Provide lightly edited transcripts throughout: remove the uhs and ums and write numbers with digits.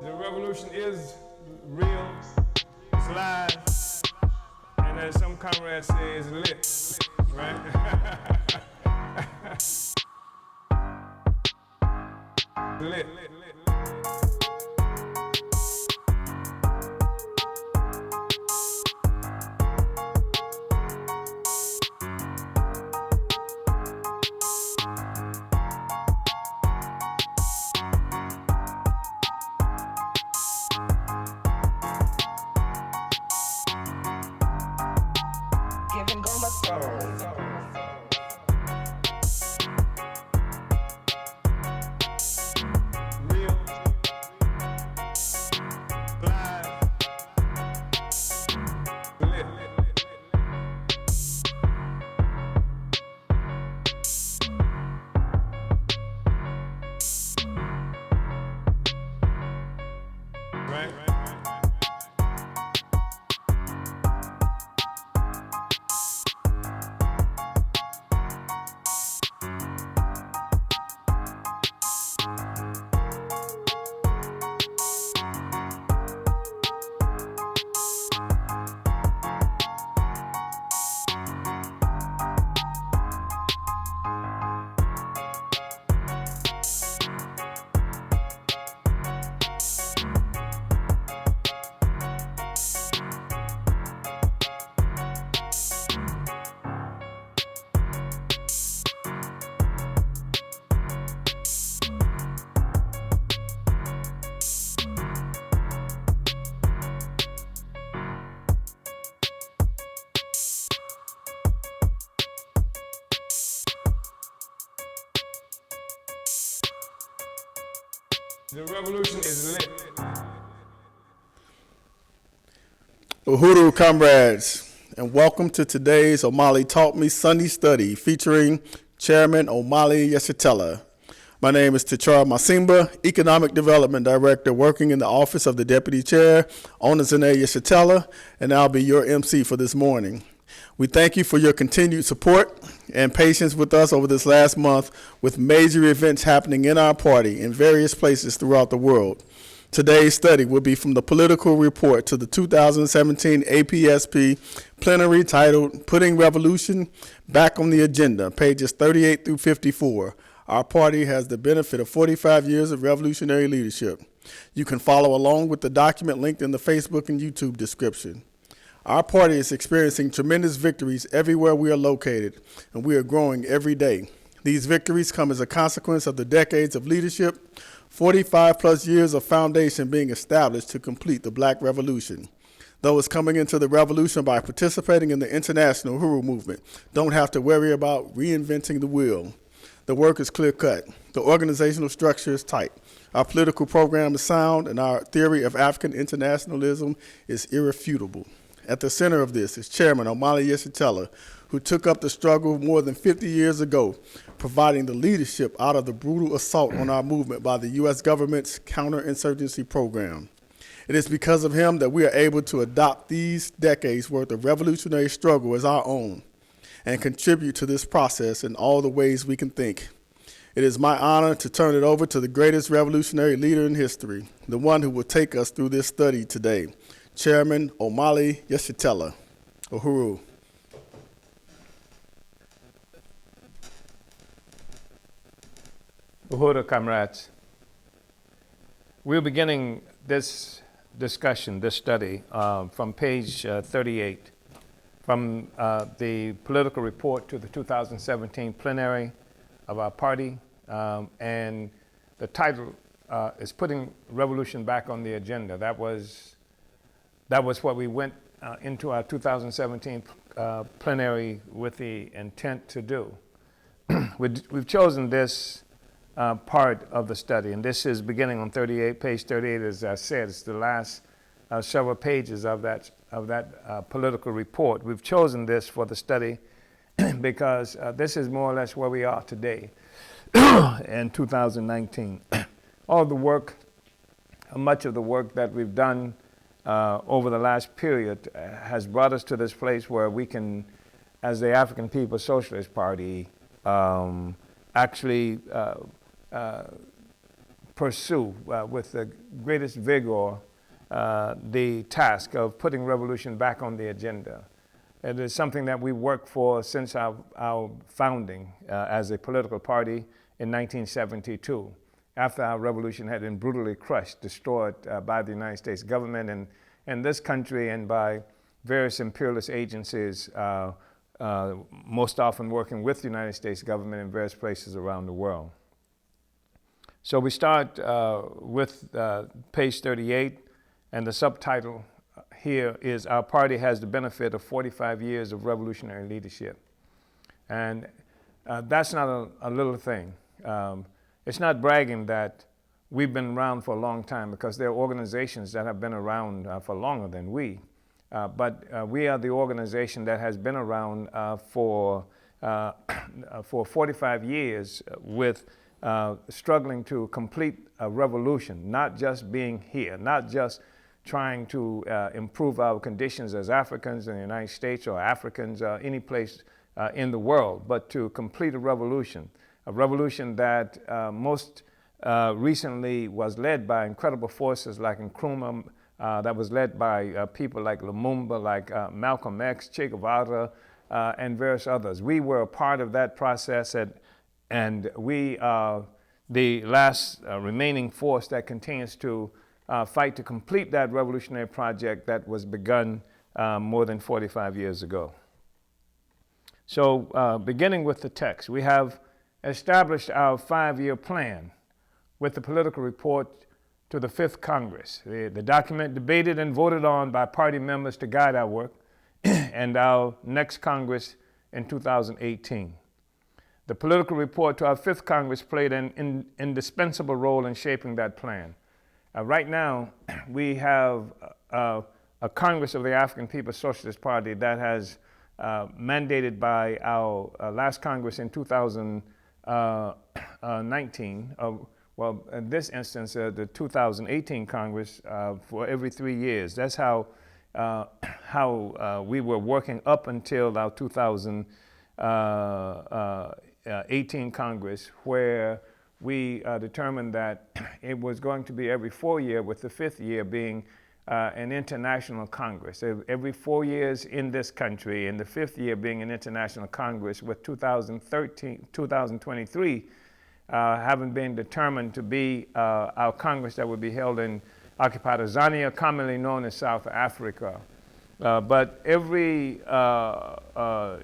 The revolution is real, it's live, and as some comrades say, it's lit, right? Lit. Giving go my soul. Real, live, lit. Right? The revolution is lit. Uhuru Comrades, and welcome to today's Omali Taught Me Sunday Study featuring Chairman Omali Yeshitela. My name is Tichara Masimba, Economic Development Director working in the Office of the Deputy Chair, Onazane Yeshitela, and I'll be your MC for this morning. We thank you for your continued support and patience with us over this last month with major events happening in our party in various places throughout the world. Today's study will be from the political report to the 2017 APSP plenary titled Putting Revolution Back on the Agenda, pages 38 through 54. Our party has the benefit of 45 years of revolutionary leadership. You can follow along with the document linked in the Facebook and YouTube description. Our party is experiencing tremendous victories everywhere we are located, and we are growing every day. These victories come as a consequence of the decades of leadership, 45 plus years of foundation being established to complete the Black Revolution. Those coming into the revolution by participating in the international Uhuru movement don't have to worry about reinventing the wheel. The work is clear-cut. The organizational structure is tight. Our political program is sound, and our theory of African internationalism is irrefutable. At the center of this is Chairman Omali Yeshitela, who took up the struggle more than 50 years ago, providing the leadership out of the brutal assault on our movement by the U.S. government's counterinsurgency program. It is because of him that we are able to adopt these decades' worth of revolutionary struggle as our own and contribute to this process in all the ways we can think. It is my honor to turn it over to the greatest revolutionary leader in history, the one who will take us through this study today, Chairman Omali Yeshitela. Uhuru. Uhuru Comrades. We're beginning this discussion, this study, from page 38, from the political report to the 2017 plenary of our party, and the title is Putting Revolution Back on the Agenda. That was what we went into our 2017 plenary with the intent to do. We've chosen this part of the study, and this is beginning on page 38, as I said. It's the last several pages of that political report. We've chosen this for the study because this is more or less where we are today in 2019. All the work, much of the work that we've done over the last period has brought us to this place where we can, as the African People's Socialist Party, actually pursue with the greatest vigor the task of putting revolution back on the agenda. It is something that we worked for since our founding as a political party in 1972, after our revolution had been brutally crushed, destroyed by the United States government and this country, and by various imperialist agencies, most often working with the United States government in various places around the world. So we start with page 38, and the subtitle here is "Our Party Has the Benefit of 45 Years of Revolutionary Leadership." And that's not a little thing. It's not bragging that we've been around for a long time, because there are organizations that have been around for longer than we. But we are the organization that has been around for 45 years with struggling to complete a revolution, not just being here, not just trying to improve our conditions as Africans in the United States or Africans any place in the world, but to complete a revolution that most recently was led by incredible forces like Nkrumah, that was led by people like Lumumba, like Malcolm X, Che Guevara, and various others. We were a part of that process, and we are the last remaining force that continues to fight to complete that revolutionary project that was begun more than 45 years ago. So beginning with the text, we have established our 5-year plan with the political report to the 5th Congress. The document debated and voted on by party members to guide our work and our next Congress in 2018. The political report to our 5th Congress played an indispensable role in shaping that plan. Right now, we have a Congress of the African People's Socialist Party that has mandated by our last Congress in 2019, well, in this instance, the 2018 Congress for every 3 years. That's how we were working up until our 2018 Congress, where we determined that it was going to be every 4 years, with the 5th year being an international Congress. Every 4 years in this country, and the 5th year being an international Congress, with 2023 having been determined to be our Congress that would be held in occupied Tanzania, commonly known as South Africa. But every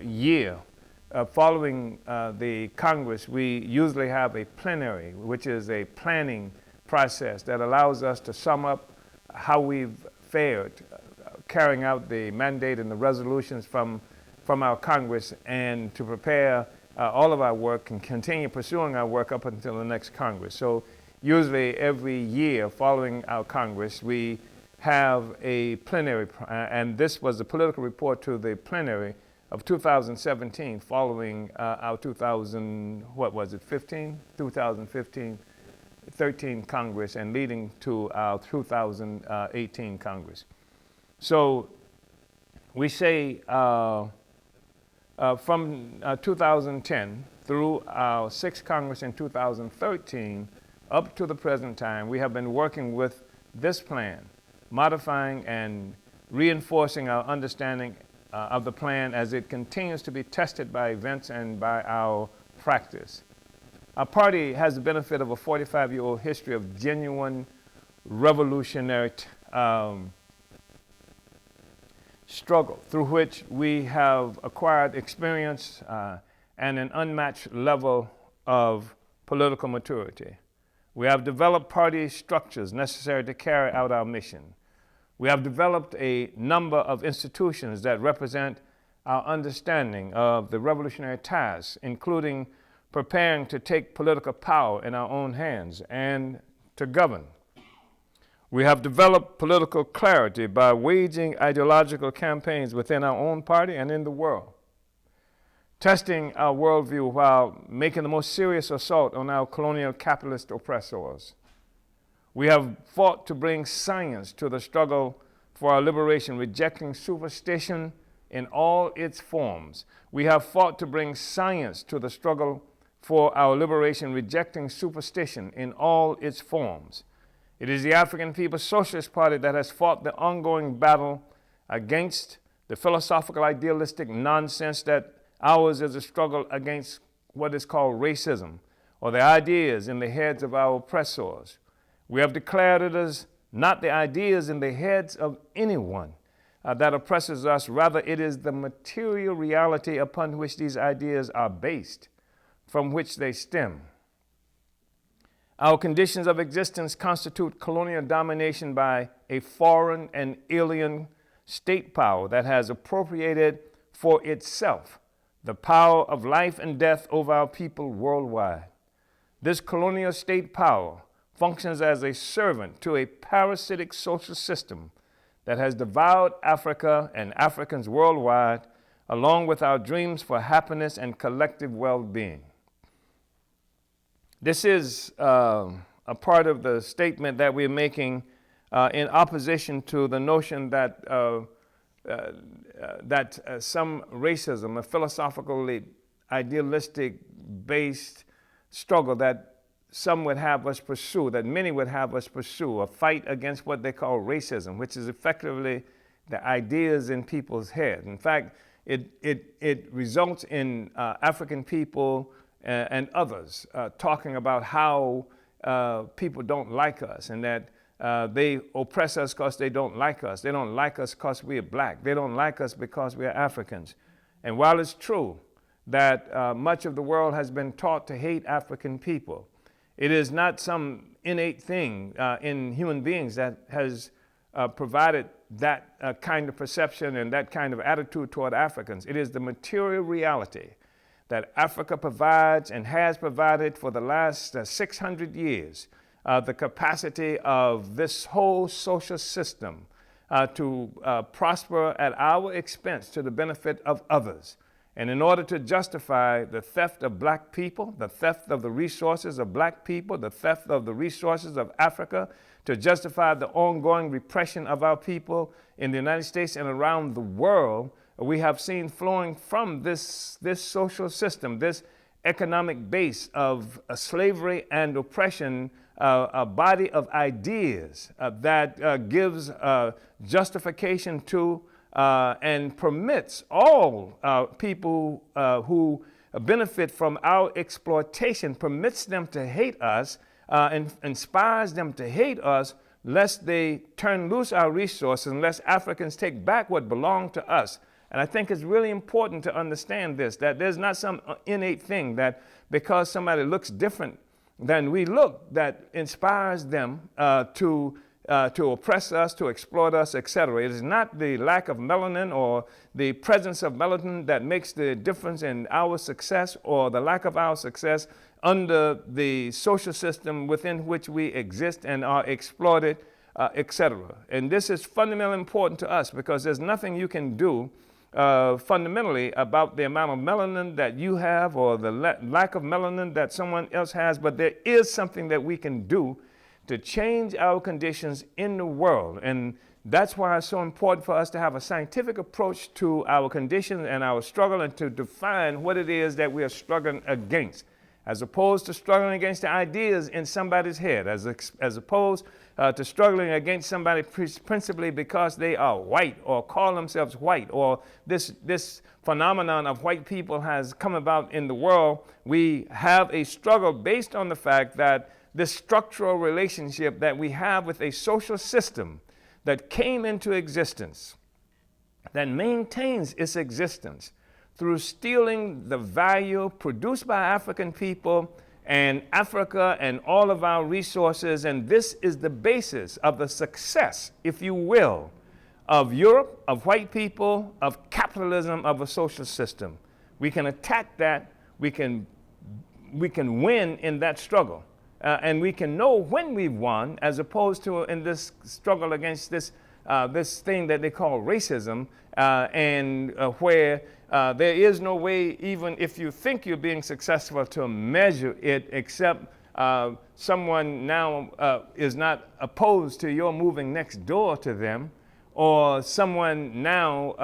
year following the Congress, we usually have a plenary, which is a planning process that allows us to sum up how we've fared carrying out the mandate and the resolutions from our Congress, and to prepare all of our work and continue pursuing our work up until the next Congress. So usually every year following our Congress, we have a plenary, and this was the political report to the plenary of 2017 following our 2013 Congress, and leading to our 2018 Congress. So we say from 2010 through our 6th Congress in 2013 up to the present time, we have been working with this plan, modifying and reinforcing our understanding of the plan as it continues to be tested by events and by our practice. Our party has the benefit of a 45-year-old history of genuine revolutionary struggle, through which we have acquired experience and an unmatched level of political maturity. We have developed party structures necessary to carry out our mission. We have developed a number of institutions that represent our understanding of the revolutionary task, including preparing to take political power in our own hands and to govern. We have developed political clarity by waging ideological campaigns within our own party and in the world, testing our worldview while making the most serious assault on our colonial capitalist oppressors. We have fought to bring science to the struggle for our liberation, rejecting superstition in all its forms. We have fought to bring science to the struggle for our liberation, rejecting superstition in all its forms. It is the African People's Socialist Party that has fought the ongoing battle against the philosophical idealistic nonsense that ours is a struggle against what is called racism, or the ideas in the heads of our oppressors. We have declared it as not the ideas in the heads of anyone that oppresses us. Rather, it is the material reality upon which these ideas are based, from which they stem. Our conditions of existence constitute colonial domination by a foreign and alien state power that has appropriated for itself the power of life and death over our people worldwide. This colonial state power functions as a servant to a parasitic social system that has devoured Africa and Africans worldwide, along with our dreams for happiness and collective well-being. This is a part of the statement that we're making in opposition to the notion that some racism, a philosophically idealistic-based struggle that some would have us pursue, that many would have us pursue, a fight against what they call racism, which is effectively the ideas in people's head. In fact, it results in African people and others talking about how people don't like us, and that they oppress us because they don't like us. They don't like us because we are black. They don't like us because we are Africans. And while it's true that much of the world has been taught to hate African people, it is not some innate thing in human beings that has provided that kind of perception and that kind of attitude toward Africans. It is the material reality that Africa provides and has provided for the last 600 years, the capacity of this whole social system to prosper at our expense to the benefit of others. And in order to justify the theft of black people, the theft of the resources of black people, the theft of the resources of Africa, to justify the ongoing repression of our people in the United States and around the world, we have seen flowing from this social system, this economic base of slavery and oppression, a body of ideas that gives justification to and permits all people who benefit from our exploitation, permits them to hate us and inspires them to hate us, lest they turn loose our resources, unless Africans take back what belonged to us. And I think it's really important to understand this, that there's not some innate thing that because somebody looks different than we look, that inspires them to oppress us, to exploit us, etc. It is not the lack of melanin or the presence of melanin that makes the difference in our success or the lack of our success under the social system within which we exist and are exploited, etc. And this is fundamentally important to us because there's nothing you can do fundamentally about the amount of melanin that you have or the lack of melanin that someone else has, but there is something that we can do to change our conditions in the world. And that's why it's so important for us to have a scientific approach to our conditions and our struggle and to define what it is that we are struggling against, as opposed to struggling against the ideas in somebody's head, as opposed to struggling against somebody principally because they are white or call themselves white, or this phenomenon of white people has come about in the world. We have a struggle based on the fact that this structural relationship that we have with a social system that came into existence, that maintains its existence through stealing the value produced by African people and Africa and all of our resources. And this is the basis of the success, if you will, of Europe, of white people, of capitalism, of a social system. We can attack that. We can win in that struggle. And we can know when we've won, as opposed to in this struggle against this thing that they call racism, where there is no way, even if you think you're being successful, to measure it, except someone now is not opposed to your moving next door to them, or someone now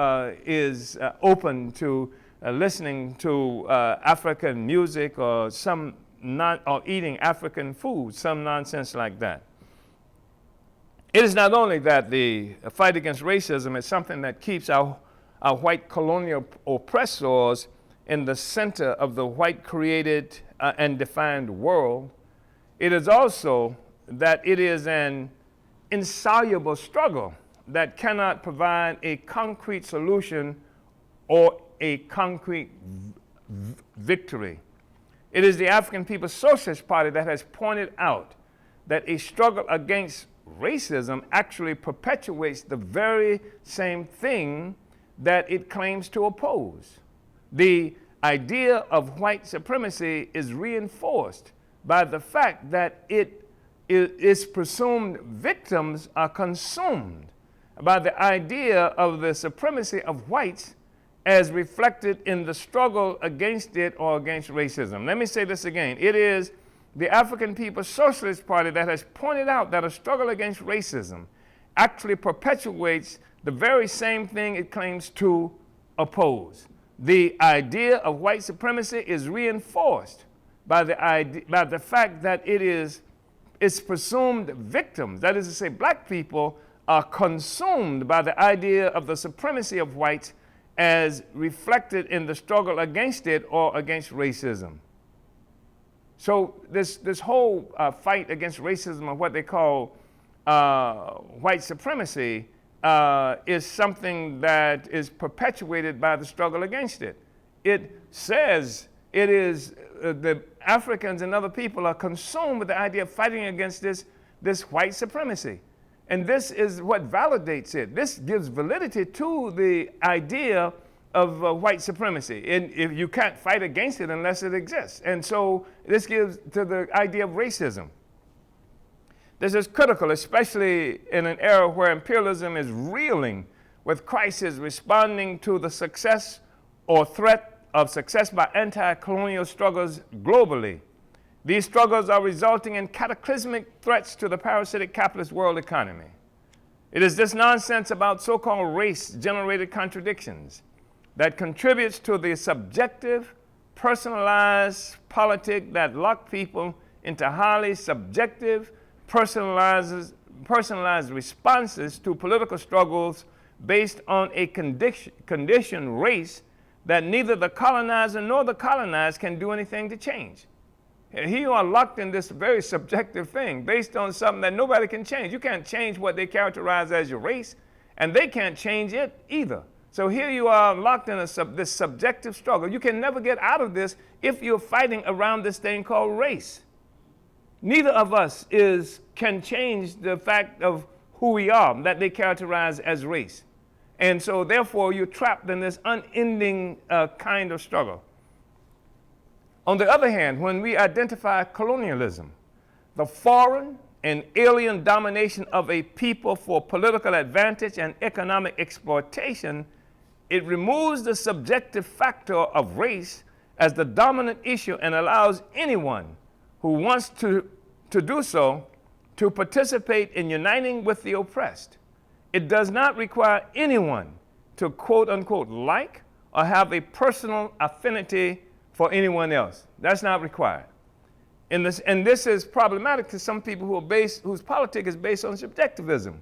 is open to listening to African music or or eating African food, some nonsense like that. It is not only that the fight against racism is something that keeps our white colonial oppressors in the center of the white created and defined world. It is also that it is an insoluble struggle that cannot provide a concrete solution or a concrete victory. It is the African People's Socialist Party that has pointed out that a struggle against racism actually perpetuates the very same thing that it claims to oppose. The idea of white supremacy is reinforced by the fact that its presumed victims are consumed by the idea of the supremacy of whites as reflected in the struggle against it or against racism. Let me say this again. It is the African People's Socialist Party that has pointed out that a struggle against racism actually perpetuates the very same thing it claims to oppose. The idea of white supremacy is reinforced by the fact that its presumed victims, that is to say, black people, are consumed by the idea of the supremacy of whites as reflected in the struggle against it or against racism. So this whole fight against racism, or what they call white supremacy, is something that is perpetuated by the struggle against it. It says it is the Africans and other people are consumed with the idea of fighting against this white supremacy. And this is what validates it. This gives validity to the idea of white supremacy. And if you can't fight against it unless it exists. And so this gives to the idea of racism. This is critical, especially in an era where imperialism is reeling with crisis, responding to the success or threat of success by anti-colonial struggles globally. These struggles are resulting in cataclysmic threats to the parasitic capitalist world economy. It is this nonsense about so-called race-generated contradictions that contributes to the subjective, personalized politic that lock people into highly subjective, personalized responses to political struggles based on a conditioned race that neither the colonizer nor the colonized can do anything to change. Here you are locked in this very subjective thing based on something that nobody can change. You can't change what they characterize as your race, and they can't change it either. So here you are locked in this subjective struggle. You can never get out of this if you're fighting around this thing called race. Neither of us can change the fact of who we are, that they characterize as race. And so therefore you're trapped in this unending kind of struggle. On the other hand, when we identify colonialism, the foreign and alien domination of a people for political advantage and economic exploitation, it removes the subjective factor of race as the dominant issue and allows anyone who wants to do so to participate in uniting with the oppressed. It does not require anyone to quote unquote like or have a personal affinity for anyone else. That's not required. And this is problematic to some people whose politics is based on subjectivism.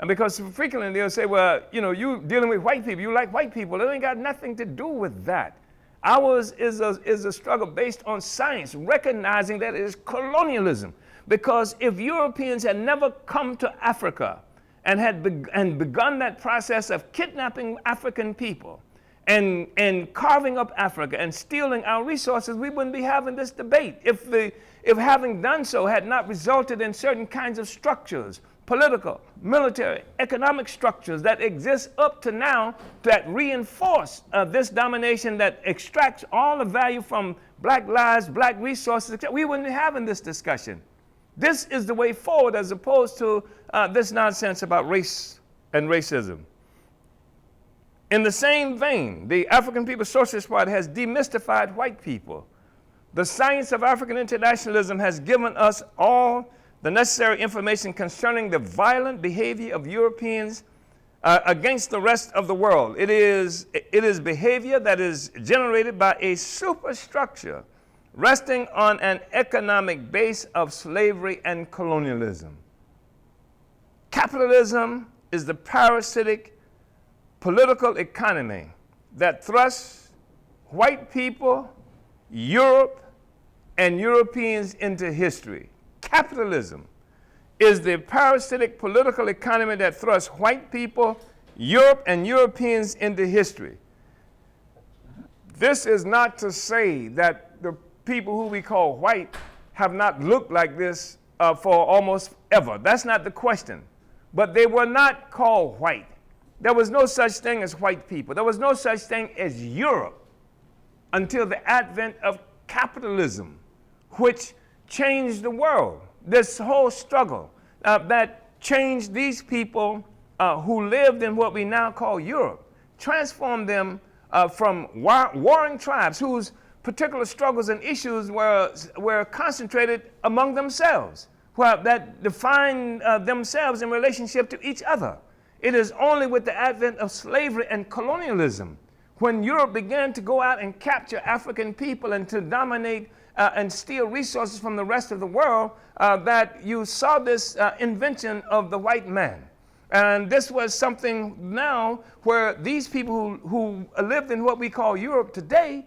And because frequently they'll say, well, you dealing with white people, you like white people. It ain't got nothing to do with that. Ours is a struggle based on science, recognizing that it is colonialism. Because if Europeans had never come to Africa and had begun that process of kidnapping African people and carving up Africa and stealing our resources, we wouldn't be having this debate. If having done so had not resulted in certain kinds of structures, political, military, economic structures that exist up to now that reinforce this domination that extracts all the value from black lives, black resources, we wouldn't be having this discussion. This is the way forward as opposed to this nonsense about race and racism. In the same vein, the African People's Socialist Party has demystified white people. The science of African internationalism has given us all the necessary information concerning the violent behavior of Europeans against the rest of the world. It is behavior that is generated by a superstructure resting on an economic base of slavery and colonialism. Capitalism is the parasitic political economy that thrusts white people, Europe, and Europeans into history. Capitalism is the parasitic political economy that thrusts white people, Europe, and Europeans into history. This is not to say that the people who we call white have not looked like this for almost ever. That's not the question. But they were not called white. There was no such thing as white people. There was no such thing as Europe until the advent of capitalism, which changed the world. This whole struggle that changed these people who lived in what we now call Europe, transformed them from warring tribes whose particular struggles and issues were concentrated among themselves, that define themselves in relationship to each other. It is only with the advent of slavery and colonialism, when Europe began to go out and capture African people and to dominate and steal resources from the rest of the world, that you saw this invention of the white man. And this was something now where these people who lived in what we call Europe today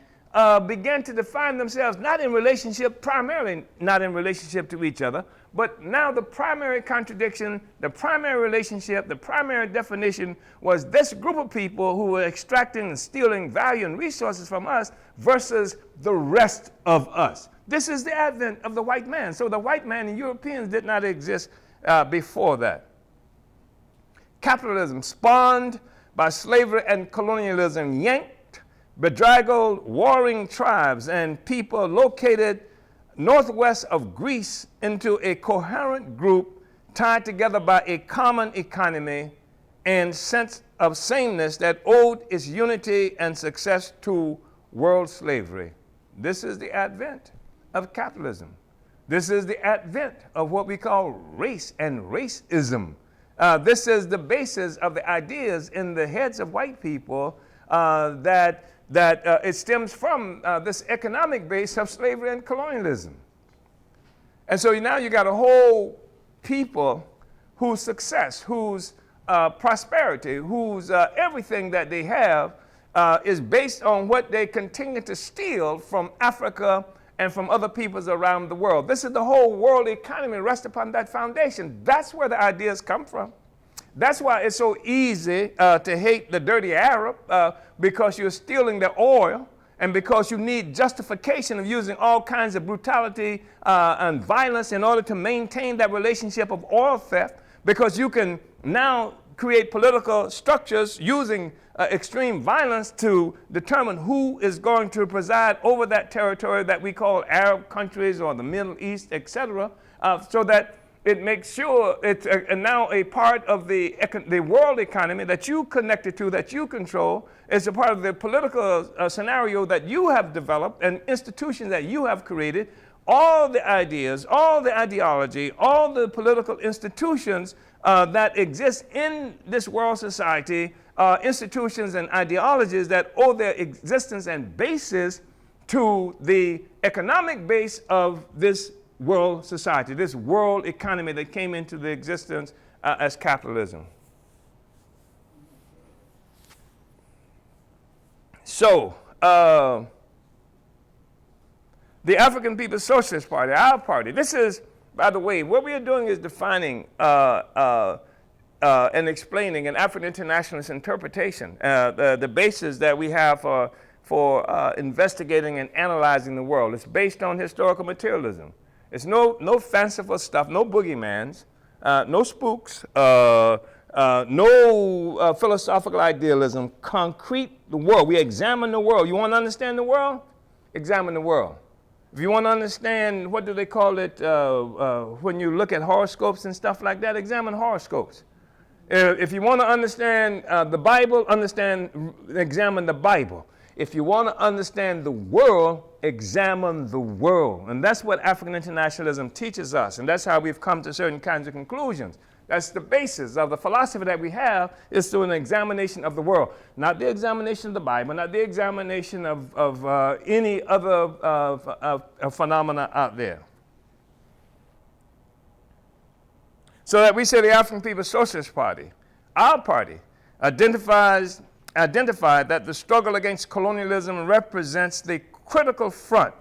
began to define themselves not in relationship, primarily not in relationship to each other, but now the primary contradiction, the primary relationship, the primary definition was this group of people who were extracting and stealing value and resources from us versus the rest of us. This is the advent of the white man. So the white man and Europeans did not exist before that. Capitalism, spawned by slavery and colonialism, yanked bedraggled warring tribes and people located northwest of Greece into a coherent group tied together by a common economy and sense of sameness that owed its unity and success to world slavery. This is the advent of capitalism. This is the advent of what we call race and racism. This is the basis of the ideas in the heads of white people that it stems from this economic base of slavery and colonialism. And so now you got a whole people whose success, whose prosperity, whose everything that they have is based on what they continue to steal from Africa and from other peoples around the world. This is the whole world economy rests upon that foundation. That's where the ideas come from. That's why it's so easy to hate the dirty Arab, because you're stealing their oil and because you need justification of using all kinds of brutality and violence in order to maintain that relationship of oil theft, because you can now create political structures using extreme violence to determine who is going to preside over that territory that we call Arab countries or the Middle East, etc., so that it makes sure it's now a part of the world economy that you connected to, that you control. It's a part of the political scenario that you have developed and institutions that you have created. All the ideas, all the ideology, all the political institutions that exist in this world society, institutions and ideologies that owe their existence and basis to the economic base of this world society, this world economy that came into the existence as capitalism. So, the African People's Socialist Party, our party, this is, by the way, what we are doing is defining and explaining an African internationalist interpretation, the basis that we have for investigating and analyzing the world. It's based on historical materialism. It's no fanciful stuff, no boogeymans, no spooks, no philosophical idealism, concrete the world. We examine the world. You want to understand the world? Examine the world. If you want to understand, what do they call it, when you look at horoscopes and stuff like that, examine horoscopes. If you want to understand the Bible, examine the Bible. If you want to understand the world, examine the world. And that's what African internationalism teaches us. And that's how we've come to certain kinds of conclusions. That's the basis of the philosophy that we have, is through an examination of the world. Not the examination of the Bible, not the examination of any other phenomena out there. So that we say the African People's Socialist Party, our party, identified that the struggle against colonialism represents the critical front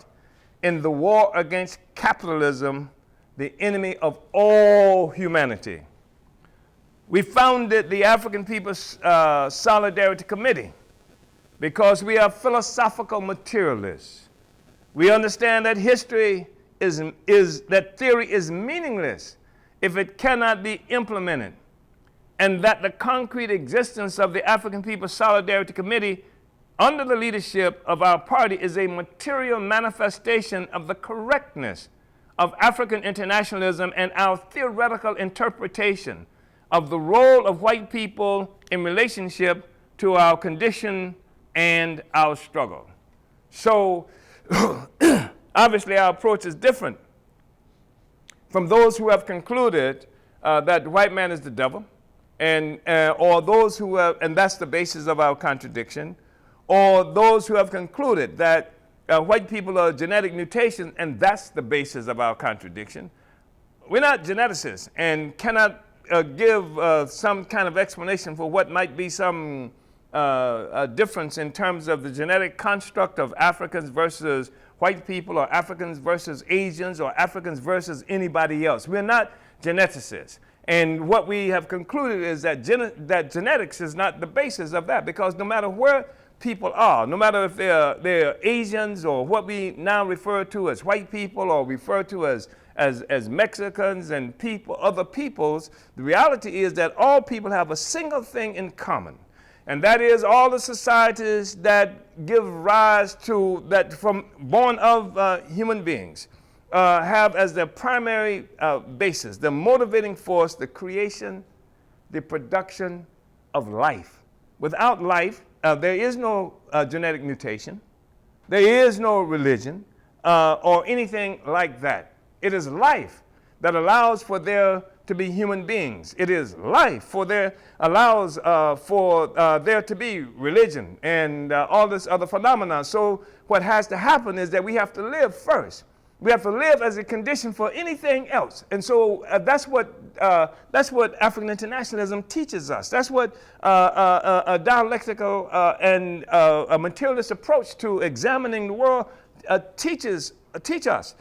in the war against capitalism, the enemy of all humanity. We founded the African People's Solidarity Committee because we are philosophical materialists. We understand that history that theory is meaningless if it cannot be implemented, and that the concrete existence of the African People's Solidarity Committee under the leadership of our party is a material manifestation of the correctness of African internationalism and our theoretical interpretation of the role of white people in relationship to our condition and our struggle. So, obviously our approach is different from those who have concluded that the white man is the devil, or those who have, and that's the basis of our contradiction, or those who have concluded that white people are genetic mutation, and that's the basis of our contradiction. We're not geneticists and cannot give some kind of explanation for what might be some difference in terms of the genetic construct of Africans versus white people, or Africans versus Asians, or Africans versus anybody else. We're not geneticists. And what we have concluded is that genetics is not the basis of that, because no matter where people are, no matter if they're Asians or what we now refer to as white people or refer to as Mexicans and other peoples, the reality is that all people have a single thing in common. And that is all the societies that give rise to, born of human beings, have as their primary basis, the motivating force, the creation, the production of life. Without life, there is no genetic mutation. There is no religion or anything like that. It is life that allows for there to be human beings. It is life allows for there to be religion and all this other phenomena. So what has to happen is that we have to live first. We have to live as a condition for anything else. And so that's what African internationalism teaches us. That's what a dialectical and a materialist approach to examining the world teaches us.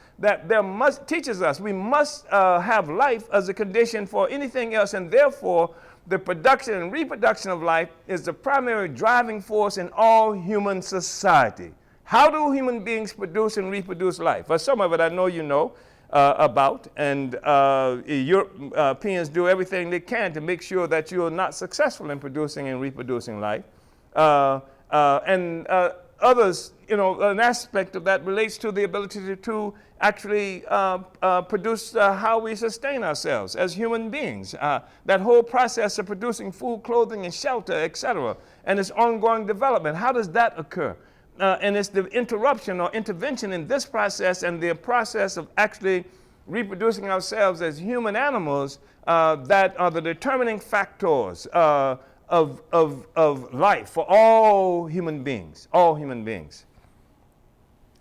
We must have life as a condition for anything else, and therefore the production and reproduction of life is the primary driving force in all human society. How do human beings produce and reproduce life? Well, some of it I know you know about, and Europeans do everything they can to make sure that you are not successful in producing and reproducing life. And others, an aspect of that relates to the ability to actually produce how we sustain ourselves as human beings. That whole process of producing food, clothing, and shelter, etc., and its ongoing development, how does that occur? And it's the interruption or intervention in this process and the process of actually reproducing ourselves as human animals that are the determining factors of life for all human beings,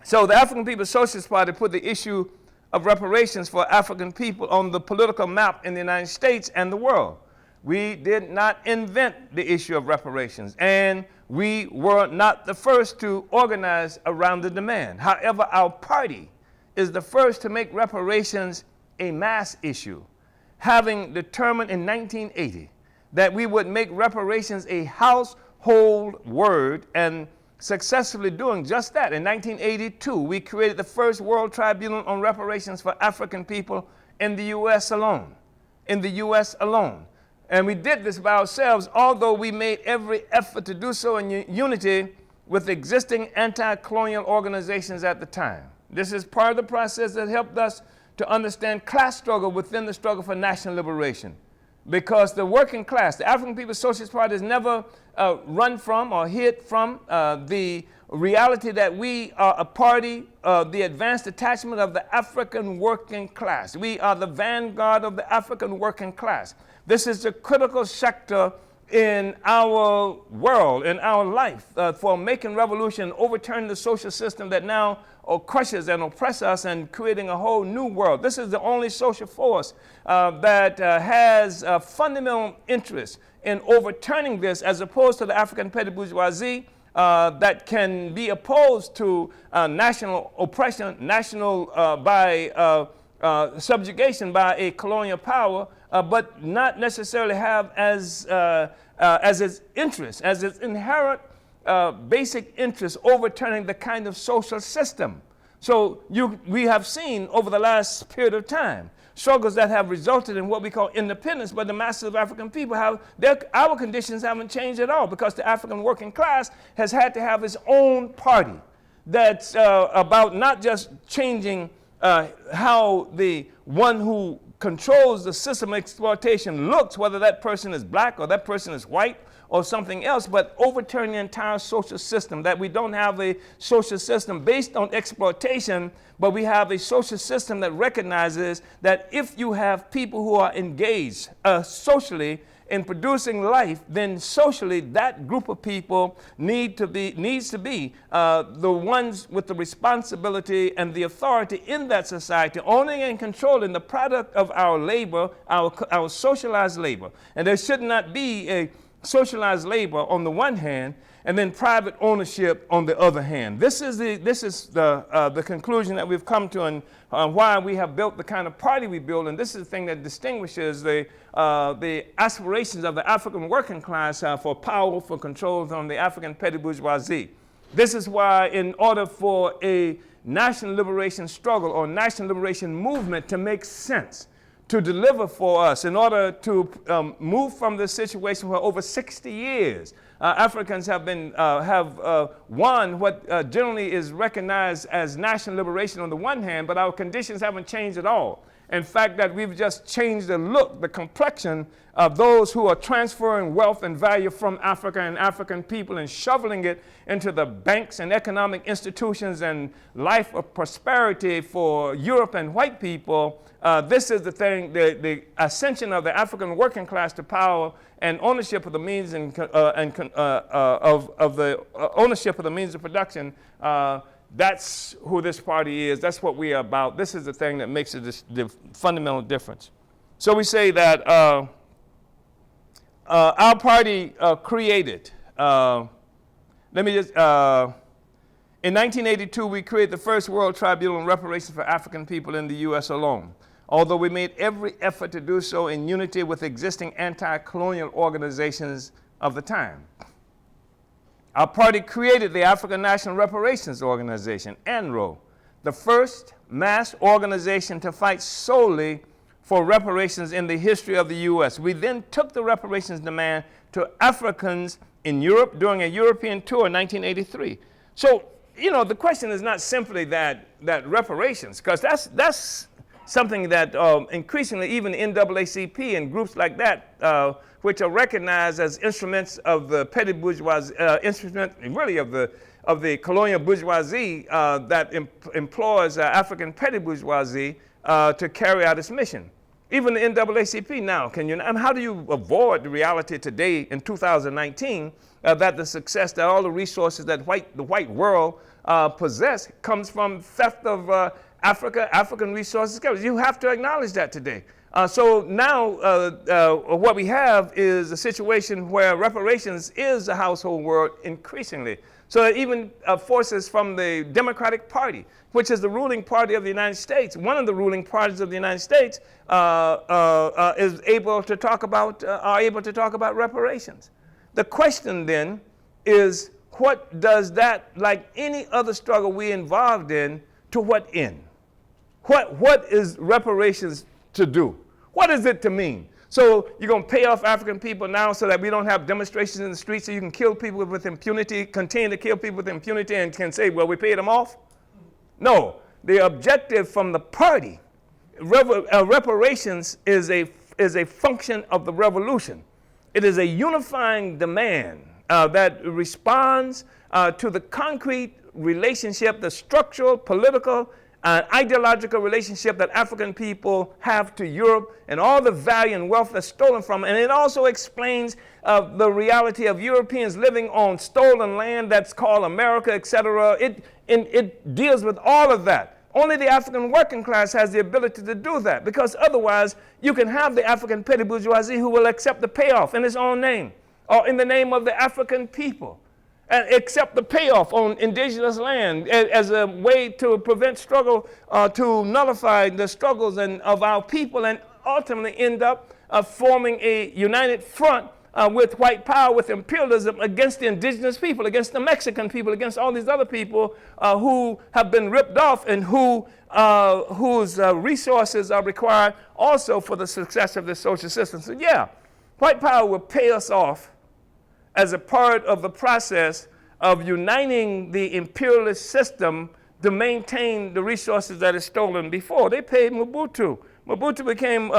So the African People's Socialist Party put the issue of reparations for African people on the political map in the United States and the world. We did not invent the issue of reparations, and we were not the first to organize around the demand. However, our party is the first to make reparations a mass issue, having determined in 1980 that we would make reparations a household word, and successfully doing just that. In 1982, we created the first World Tribunal on Reparations for African people in the U.S. alone. And we did this by ourselves, although we made every effort to do so in unity with existing anti-colonial organizations at the time. This is part of the process that helped us to understand class struggle within the struggle for national liberation. because the working class, the African People's Socialist Party, has never run from or hid from the reality that we are a party of the advanced attachment of the African working class. We are the vanguard of the African working class. This is the critical sector in our world, in our life, for making revolution, overturning the social system that now crushes and oppresses us and creating a whole new world. This is the only social force that has a fundamental interest in overturning this, as opposed to the African petty bourgeoisie that can be opposed to national oppression, national by subjugation by a colonial power, but not necessarily have as its interest, as its inherent basic interest, overturning the kind of social system. So we have seen over the last period of time struggles that have resulted in what we call independence, but the masses of African people our conditions haven't changed at all, because the African working class has had to have its own party that's about not just changing how the one who controls the system of exploitation looks, whether that person is black or that person is white or something else, but overturn the entire social system, that we don't have a social system based on exploitation, but we have a social system that recognizes that if you have people who are engaged socially in producing life, then socially that group of people needs to be the ones with the responsibility and the authority in that society, owning and controlling the product of our labor, our socialized labor. And there should not be a socialized labor on the one hand and then private ownership on the other hand. This is the conclusion that we've come to, and why we have built the kind of party we build. And this is the thing that distinguishes the aspirations of the African working class for power, for control from the African petty bourgeoisie. This is why, in order for a national liberation struggle or national liberation movement to make sense, to deliver for us, in order to move from this situation where over 60 years Africans have won what generally is recognized as national liberation on the one hand, but our conditions haven't changed at all. In fact, that we've just changed the look, the complexion of those who are transferring wealth and value from Africa and African people and shoveling it into the banks and economic institutions and life of prosperity for Europe and white people. This is the thing, the ascension of the African working class to power and ownership of the means ownership of the means of production. That's who this party is. That's what we are about. This is the thing that makes the fundamental difference. So we say that our party created. In 1982, we created the first World Tribunal on Reparations for African people in the U.S. alone, although we made every effort to do so in unity with existing anti-colonial organizations of the time. Our party created the African National Reparations Organization, ANRO, the first mass organization to fight solely for reparations in the history of the U.S. We then took the reparations demand to Africans in Europe during a European tour in 1983. So, the question is not simply that reparations, because that's something that increasingly even NAACP and groups like that, which are recognized as instruments of the petty bourgeoisie, really of the colonial bourgeoisie that employs African petty bourgeoisie to carry out its mission. Even the NAACP now, how do you avoid the reality today in 2019 that the success, that all the resources that the white world possess comes from theft of African resources? You have to acknowledge that today. So now what we have is a situation where reparations is a household word increasingly. So even forces from the Democratic Party, which is the ruling party of the United States, one of the ruling parties of the United States, is able to talk about reparations. The question then is, what does that, like any other struggle we involved in, to what end? What is reparations to do? What is it to mean? So you're going to pay off African people now so that we don't have demonstrations in the streets, so you can kill people with impunity, continue to kill people with impunity, and can say, well, we paid them off? No. The objective from the party, reparations is a is a function of the revolution. It is a unifying demand that responds to the concrete relationship, the structural, political, ideological relationship that African people have to Europe and all the value and wealth that's stolen from them. And it also explains the reality of Europeans living on stolen land that's called America, etc. It deals with all of that. Only the African working class has the ability to do that, because otherwise you can have the African petty bourgeoisie who will accept the payoff in its own name or in the name of the African people, and accept the payoff on indigenous land as a way to prevent struggle, to nullify the struggles of our people, and ultimately end up forming a united front with white power, with imperialism against the indigenous people, against the Mexican people, against all these other people who have been ripped off and whose resources are required also for the success of the social system. So yeah, white power will pay us off as a part of the process of uniting the imperialist system to maintain the resources that is stolen before. They paid Mobutu. Mobutu became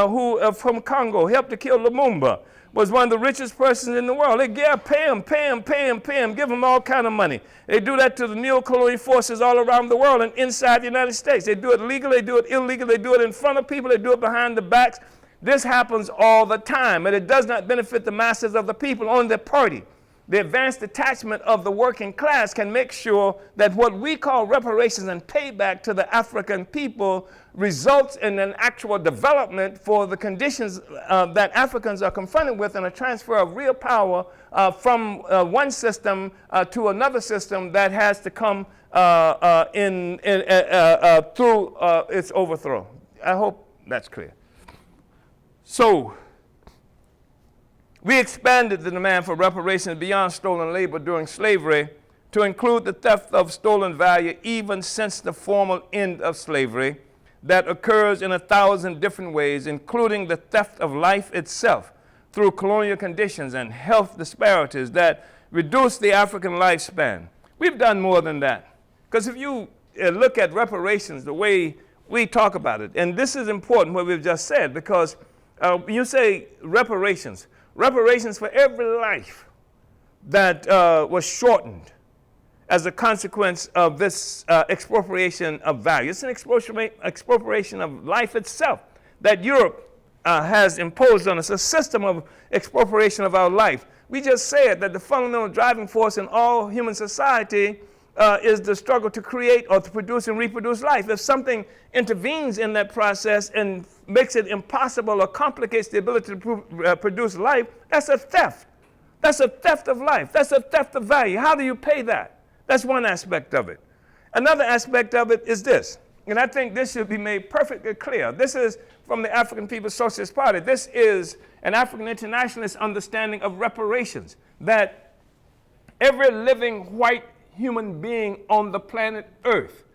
from Congo, helped to kill Lumumba, was one of the richest persons in the world. They pay him, give him all kind of money. They do that to the neo-colonial forces all around the world and inside the United States. They do it legally, they do it illegally, they do it in front of people, they do it behind the backs. This happens all the time, and it does not benefit the masses of the people, only the party. The advanced detachment of the working class can make sure that what we call reparations and payback to the African people results in an actual development for the conditions that Africans are confronted with, and a transfer of real power from one system to another system that has to come through its overthrow. I hope that's clear. So, we expanded the demand for reparations beyond stolen labor during slavery to include the theft of stolen value even since the formal end of slavery that occurs in 1,000 different ways, including the theft of life itself through colonial conditions and health disparities that reduce the African lifespan. We've done more than that. Because if you look at reparations the way we talk about it, and this is important what we've just said, because you say reparations for every life that was shortened as a consequence of this expropriation of value. It's an expropriation of life itself that Europe has imposed on us, a system of expropriation of our life. We just said that the fundamental driving force in all human society is the struggle to create or to produce and reproduce life. If something intervenes in that process and makes it impossible or complicates the ability to produce life, that's a theft. That's a theft of life. That's a theft of value. How do you pay that? That's one aspect of it. Another aspect of it is this, and I think this should be made perfectly clear. This is from the African People's Socialist Party. This is an African internationalist understanding of reparations, that every living white human being on the planet Earth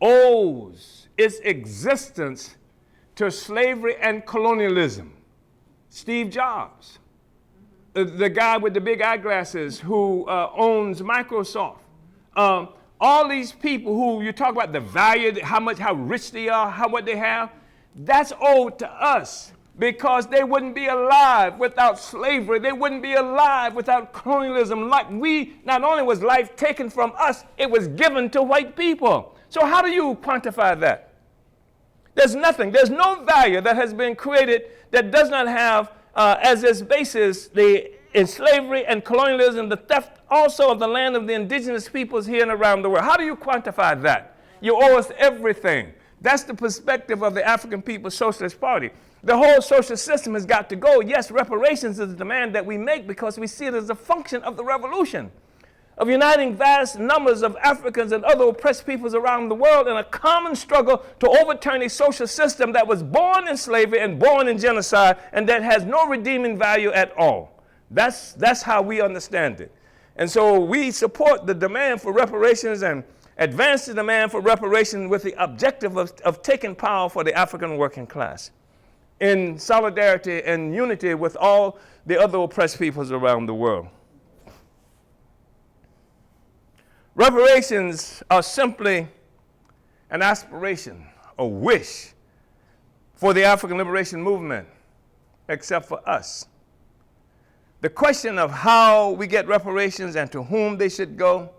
owes its existence to slavery and colonialism. Steve Jobs, the guy with the big eyeglasses who owns Microsoft, all these people who you talk about the value, how rich they are, what they have, that's owed to us. Because they wouldn't be alive without slavery. They wouldn't be alive without colonialism. Not only was life taken from us, it was given to white people. So how do you quantify that? There's nothing. There's no value that has been created that does not have as its basis in slavery and colonialism, the theft also of the land of the indigenous peoples here and around the world. How do you quantify that? You owe us everything. That's the perspective of the African People's Socialist Party. The whole social system has got to go. Yes, reparations is a demand that we make because we see it as a function of the revolution, of uniting vast numbers of Africans and other oppressed peoples around the world in a common struggle to overturn a social system that was born in slavery and born in genocide and that has no redeeming value at all. That's how we understand it. And so we support the demand for reparations and advance the demand for reparations with the objective of taking power for the African working class, in solidarity and unity with all the other oppressed peoples around the world. Reparations are simply an aspiration, a wish for the African liberation movement except for us. The question of how we get reparations and to whom they should go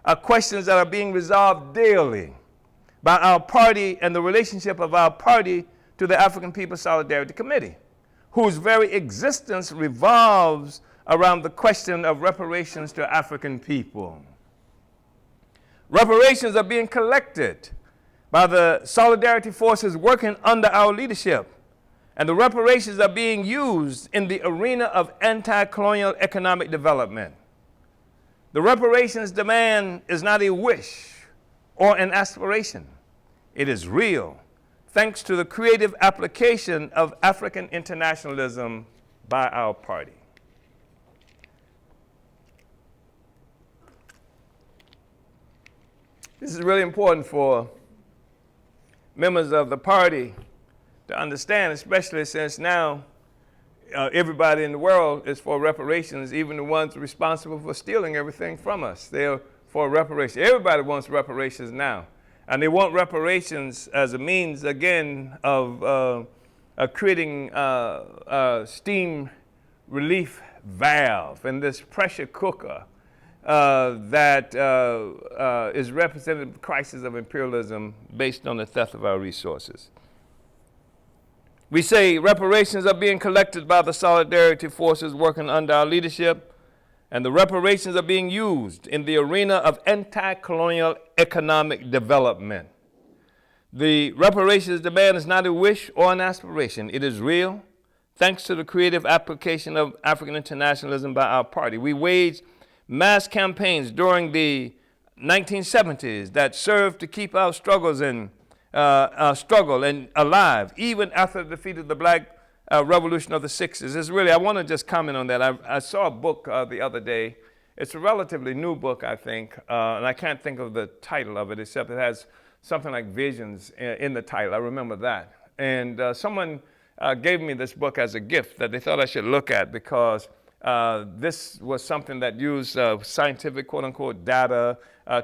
are questions that are being resolved daily by our party and the relationship of our party to the African People's Solidarity Committee, whose very existence revolves around the question of reparations to African people. Reparations are being collected by the solidarity forces working under our leadership, and the reparations are being used in the arena of anti-colonial economic development. The reparations demand is not a wish or an aspiration. It is real, thanks to the creative application of African internationalism by our party. This is really important for members of the party to understand, especially since now everybody in the world is for reparations, even the ones responsible for stealing everything from us. They're for reparations. Everybody wants reparations now. And they want reparations as a means, again, of creating a steam relief valve in this pressure cooker that is representing the crisis of imperialism based on the theft of our resources. We say reparations are being collected by the solidarity forces working under our leadership, and the reparations are being used in the arena of anti-colonial economic development. The reparations demand is not a wish or an aspiration. It is real, thanks to the creative application of African internationalism by our party. We waged mass campaigns during the 1970s that served to keep our struggles and alive, even after the defeat of the Black Revolution of the 60s. It's really, I want to just comment on that. I saw a book the other day. It's a relatively new book, I think, and I can't think of the title of it, except it has something like visions in the title. I remember that. And someone gave me this book as a gift that they thought I should look at, because this was something that used scientific, quote-unquote, data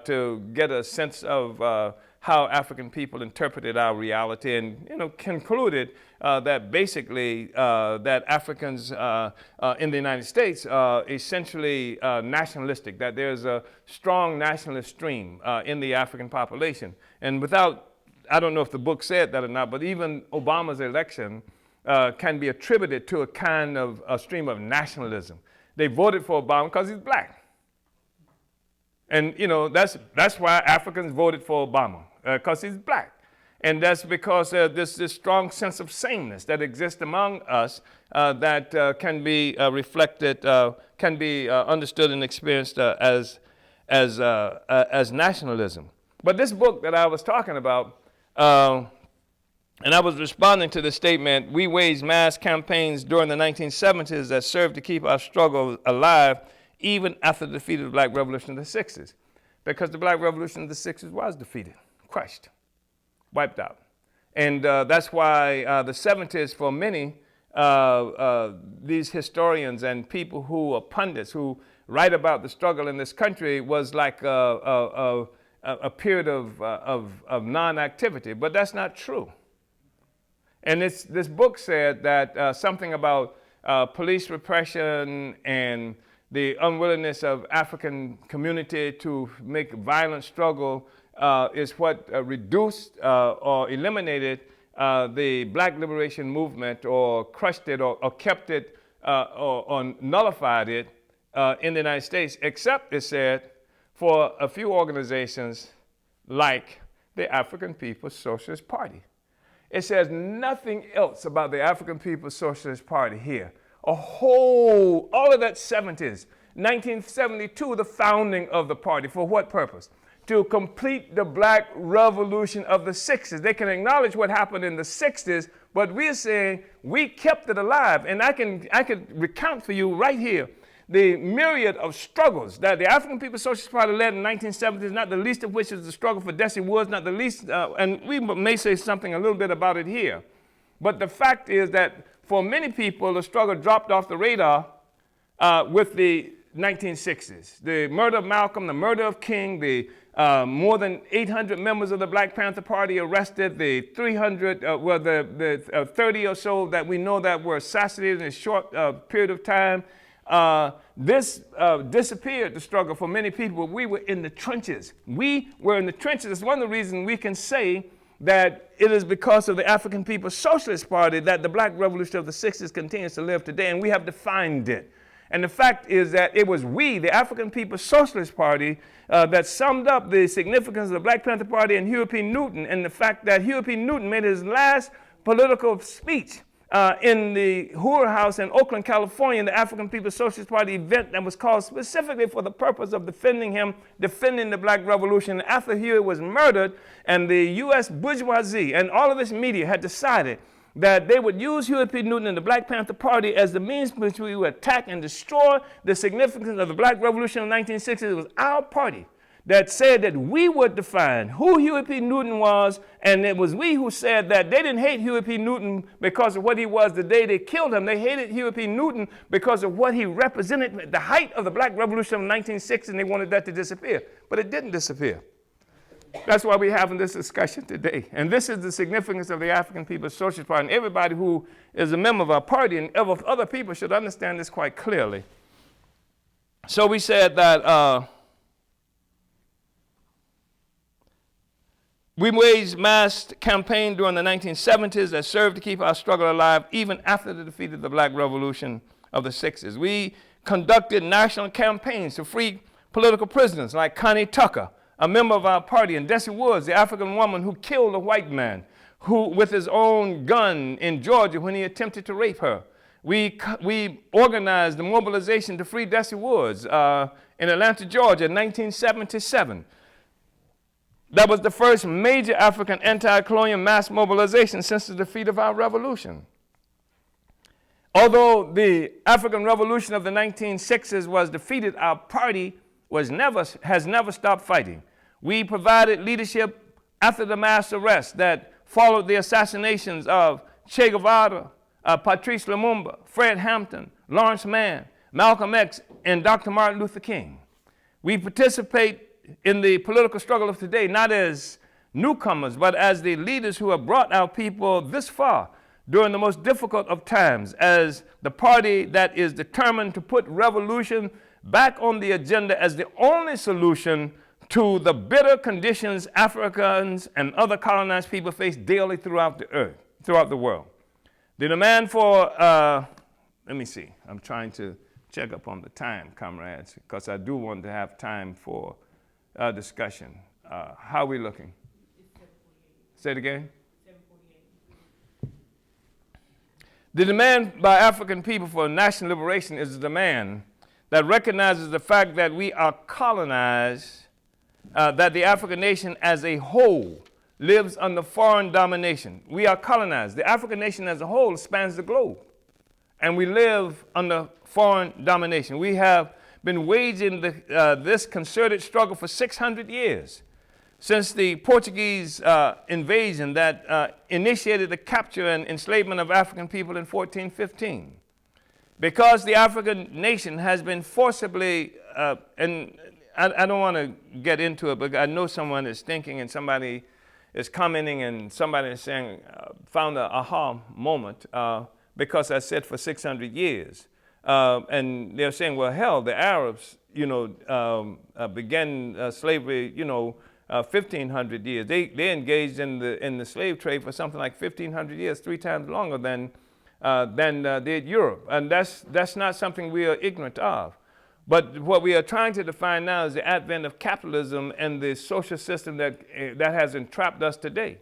to get a sense of how African people interpreted our reality, and concluded that basically that Africans in the United States are essentially nationalistic, that there's a strong nationalist stream in the African population. And without, I don't know if the book said that or not, but even Obama's election can be attributed to a kind of a stream of nationalism. They voted for Obama because he's black. And that's why Africans voted for Obama, because he's black. And that's because there's this strong sense of sameness that exists among us that can be reflected, can be understood and experienced as nationalism. But this book that I was talking about, and I was responding to the statement, we waged mass campaigns during the 1970s that served to keep our struggle alive, even after the defeat of the Black Revolution of the 60s. Because the Black Revolution of the 60s was defeated, crushed, wiped out. And that's why the 70s, for many, these historians and people who are pundits who write about the struggle in this country, was like a period of non-activity. But that's not true. And this book said that something about police repression and the unwillingness of African community to make violent struggle is what reduced or eliminated the Black liberation movement, or crushed it, or kept it, or nullified it in the United States, except, it said, for a few organizations like the African People's Socialist Party. It says nothing else about the African People's Socialist Party here. All of that 70s, 1972, the founding of the party. For what purpose? To complete the Black Revolution of the 60s. They can acknowledge what happened in the 60s, but we're saying we kept it alive. And I could recount for you right here the myriad of struggles that the African People's Socialist Party led in the 1970s, not the least of which is the struggle for Desi Woods, not the least, and we may say something a little bit about it here. But the fact is that for many people, the struggle dropped off the radar with the 1960s. The murder of Malcolm, the murder of King, the more than 800 members of the Black Panther Party arrested, the 30 or so that we know that were assassinated in a short period of time. This disappeared the struggle for many people, but we were in the trenches. We were in the trenches. It's one of the reasons we can say that it is because of the African People's Socialist Party that the Black Revolution of the 60s continues to live today, and we have defined it. And the fact is that it was we, the African People's Socialist Party, that summed up the significance of the Black Panther Party and Huey P. Newton, and the fact that Huey P. Newton made his last political speech in the Uhuru House in Oakland, California, in the African People's Socialist Party event that was called specifically for the purpose of defending the Black Revolution. After Huey was murdered, and the U.S. bourgeoisie and all of this media had decided that they would use Huey P. Newton and the Black Panther Party as the means by which we would attack and destroy the significance of the Black Revolution of the 1960s. It was our party that said that we would define who Huey P. Newton was, and it was we who said that they didn't hate Huey P. Newton because of what he was the day they killed him. They hated Huey P. Newton because of what he represented at the height of the Black Revolution of the 1960s, and they wanted that to disappear. But it didn't disappear. That's why we're having this discussion today. And this is the significance of the African People's Socialist Party. And everybody who is a member of our party and of other people should understand this quite clearly. So we said that we waged mass campaign during the 1970s that served to keep our struggle alive even after the defeat of the Black Revolution of the 60s. We conducted national campaigns to free political prisoners like Connie Tucker, a member of our party, and Desi Woods, the African woman who killed a white man with his own gun in Georgia when he attempted to rape her. We organized the mobilization to free Desi Woods in Atlanta, Georgia in 1977. That was the first major African anti-colonial mass mobilization since the defeat of our revolution. Although the African Revolution of the 1960s was defeated, our party has never stopped fighting. We provided leadership after the mass arrests that followed the assassinations of Che Guevara, Patrice Lumumba, Fred Hampton, Lawrence Mann, Malcolm X, and Dr. Martin Luther King. We participate in the political struggle of today, not as newcomers, but as the leaders who have brought our people this far during the most difficult of times, as the party that is determined to put revolution back on the agenda as the only solution to the bitter conditions Africans and other colonized people face daily throughout the world. The demand for, let me see, I'm trying to check up on the time, comrades, because I do want to have time for discussion. How are we looking? Say it again. 7:48. The demand by African people for national liberation is a demand that recognizes the fact that we are colonized, that the African nation as a whole lives under foreign domination. We are colonized. The African nation as a whole spans the globe, and we live under foreign domination. We have been waging this concerted struggle for 600 years, since the Portuguese invasion that initiated the capture and enslavement of African people in 1415. Because the African nation has been forcibly, and I don't want to get into it, but I know someone is thinking and somebody is commenting and somebody is saying, found an aha moment because I said for 600 years. And they're saying, well, hell, the Arabs, began slavery, 1,500 years. They engaged in the slave trade for something like 1,500 years, 3 times longer than did Europe. And that's not something we are ignorant of. But what we are trying to define now is the advent of capitalism and the social system that has entrapped us today.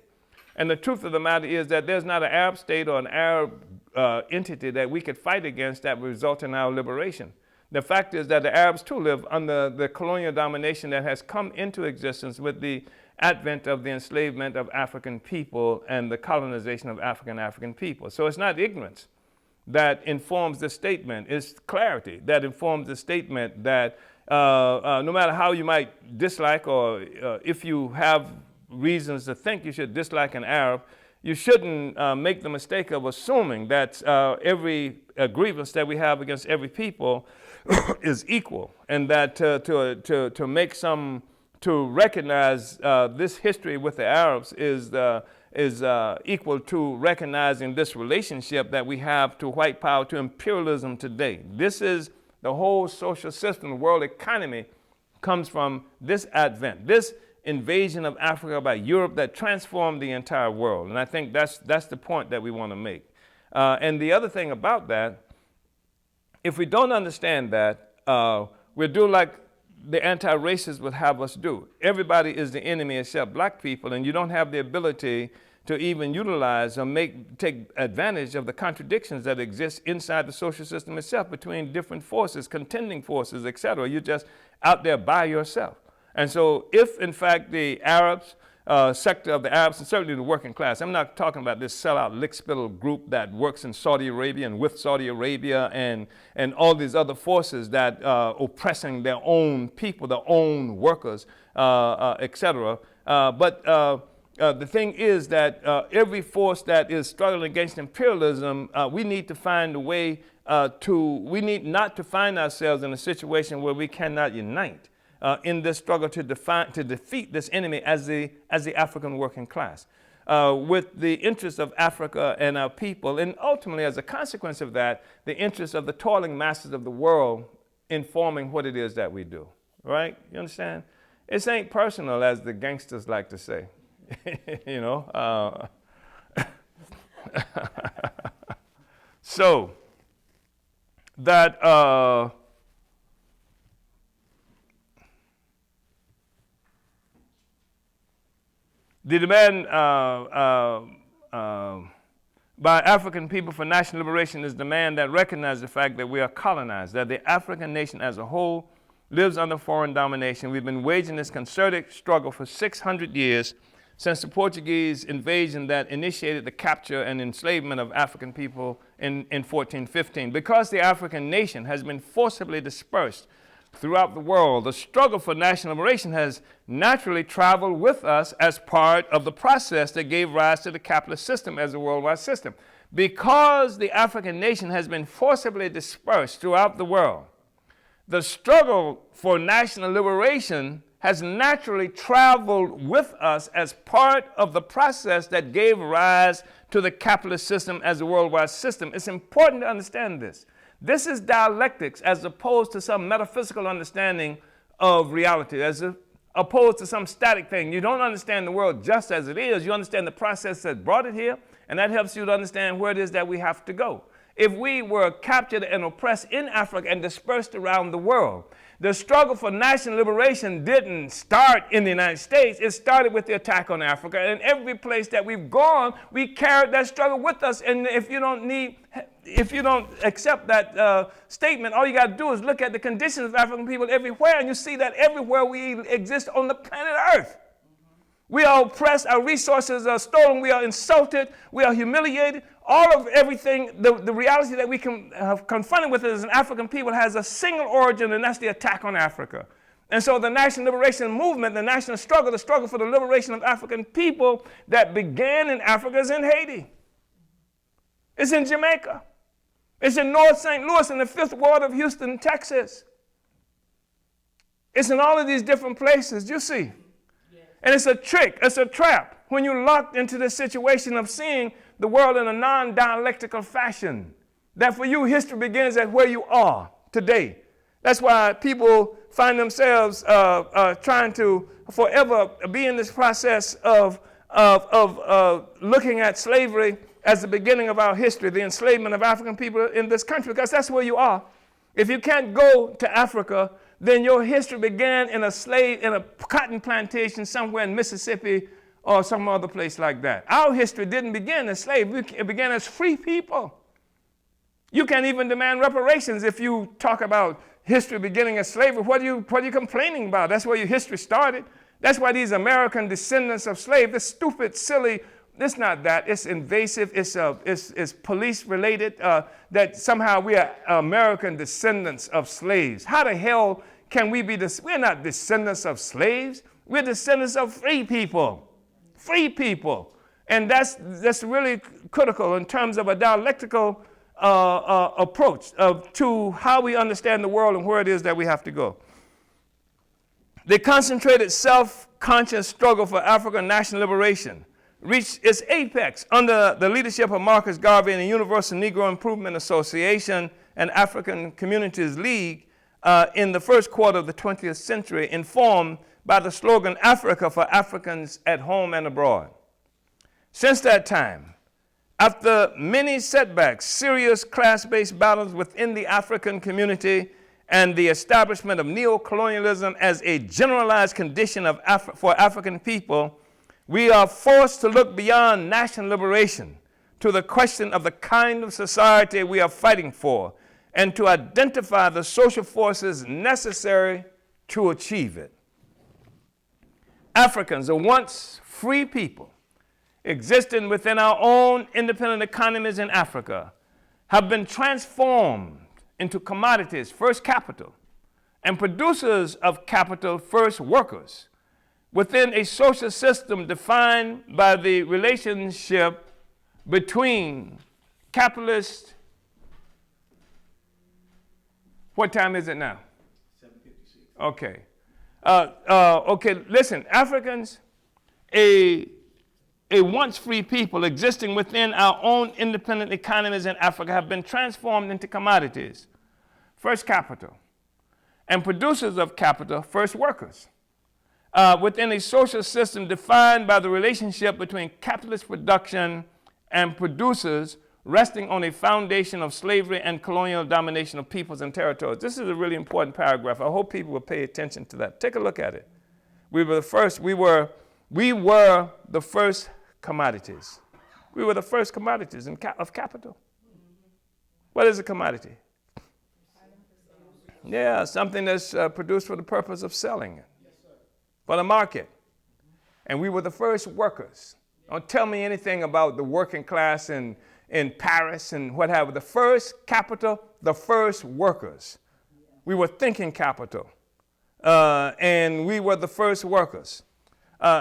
And the truth of the matter is that there's not an Arab state or an Arab entity that we could fight against that would result in our liberation. The fact is that the Arabs too live under the colonial domination that has come into existence with the advent of the enslavement of African people and the colonization of African people. So it's not ignorance that informs the statement, it's clarity that informs the statement that no matter how you might dislike or if you have reasons to think you should dislike an Arab, you shouldn't make the mistake of assuming that every grievance that we have against every people is equal, and that to recognize this history with the Arabs is equal to recognizing this relationship that we have to white power, to imperialism today. This is the whole social system, the world economy comes from this advent, this invasion of Africa by Europe that transformed the entire world. And I think that's the point that we want to make. And the other thing about that, if we don't understand that, we'll do like the anti-racists would have us do. Everybody is the enemy except black people, and you don't have the ability to even utilize or take advantage of the contradictions that exist inside the social system itself between different forces, contending forces, etc. You're just out there by yourself. And so if, in fact, the Arabs, sector of the Arabs, and certainly the working class, I'm not talking about this sellout lick-spittle group that works in Saudi Arabia and with Saudi Arabia and all these other forces that oppressing their own people, their own workers, etc. But the thing is that every force that is struggling against imperialism, we need to find a way we need not to find ourselves in a situation where we cannot unite in this struggle to defeat this enemy as the African working class, with the interests of Africa and our people, and ultimately, as a consequence of that, the interests of the toiling masses of the world informing what it is that we do. Right? You understand? This ain't personal, as the gangsters like to say. You know. So that. The demand by African people for national liberation is a demand that recognizes the fact that we are colonized, that the African nation as a whole lives under foreign domination. We've been waging this concerted struggle for 600 years since the Portuguese invasion that initiated the capture and enslavement of African people in 1415. Because the African nation has been forcibly dispersed throughout the world, the struggle for national liberation has naturally traveled with us as part of the process that gave rise to the capitalist system as a worldwide system. Because the African nation has been forcibly dispersed throughout the world, the struggle for national liberation has naturally traveled with us as part of the process that gave rise to the capitalist system as a worldwide system. It's important to understand this. This is dialectics as opposed to some metaphysical understanding of reality, as opposed to some static thing. You don't understand the world just as it is. You understand the process that brought it here, and that helps you to understand where it is that we have to go. If we were captured and oppressed in Africa and dispersed around the world, the struggle for national liberation didn't start in the United States. It started with the attack on Africa. And every place that we've gone, we carried that struggle with us. And if you don't accept that statement, all you got to do is look at the conditions of African people everywhere, and you see that everywhere we exist on the planet Earth. We are oppressed, our resources are stolen, we are insulted, we are humiliated. All of everything, the reality that we can have confronted with as an African people has a single origin, and that's the attack on Africa. And so the national liberation movement, the national struggle, the struggle for the liberation of African people that began in Africa is in Haiti. It's in Jamaica. It's in North St. Louis in the 5th Ward of Houston, Texas. It's in all of these different places, you see. And it's a trick, it's a trap when you're locked into this situation of seeing the world in a non-dialectical fashion. That for you, history begins at where you are today. That's why people find themselves trying to forever be in this process of looking at slavery as the beginning of our history, the enslavement of African people in this country, because that's where you are. If you can't go to Africa, then your history began in a cotton plantation somewhere in Mississippi or some other place like that. Our history didn't begin as slaves. It began as free people. You can't even demand reparations if you talk about history beginning as slavery. What are you complaining about? That's where your history started. That's why these American descendants of slaves, this stupid, silly, it's not that. It's invasive. It's police-related, that somehow we are American descendants of slaves. How the hell can we be this? We're not descendants of slaves. We're descendants of free people. Free people. And that's really critical in terms of a dialectical approach to how we understand the world and where it is that we have to go. The concentrated self-conscious struggle for African national liberation reached its apex under the leadership of Marcus Garvey and the Universal Negro Improvement Association and African Communities League in the first quarter of the 20th century, informed by the slogan, Africa for Africans at home and abroad. Since that time, after many setbacks, serious class-based battles within the African community, and the establishment of neocolonialism as a generalized condition for African people, we are forced to look beyond national liberation to the question of the kind of society we are fighting for and to identify the social forces necessary to achieve it. Africans, a once free people, existing within our own independent economies in Africa, have been transformed into commodities, first capital, and producers of capital, first workers, within a social system defined by the relationship between capitalist. What time is it now? 7:56. Okay. Okay, listen, Africans, a once free people existing within our own independent economies in Africa, have been transformed into commodities, first capital, and producers of capital, first workers, within a social system defined by the relationship between capitalist production and producers, resting on a foundation of slavery and colonial domination of peoples and territories. This is a really important paragraph. I hope people will pay attention to that. Take a look at it. We were the first commodities. We were the first commodities of capital. What is a commodity? Yeah, something that's produced for the purpose of selling it, for the market. And we were the first workers. Don't tell me anything about the working class in Paris and what have you. The first capital, the first workers. We were thinking capital, and we were the first workers.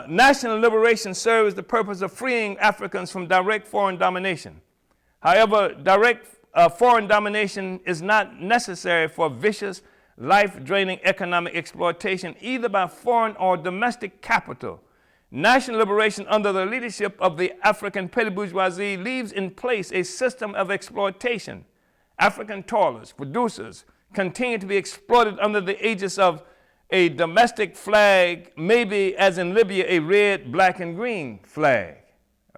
National liberation serves the purpose of freeing Africans from direct foreign domination. However, direct foreign domination is not necessary for vicious, life-draining economic exploitation, either by foreign or domestic capital. National liberation under the leadership of the African petty bourgeoisie leaves in place a system of exploitation. African toilers, producers, continue to be exploited under the aegis of a domestic flag, maybe as in Libya, a red, black, and green flag,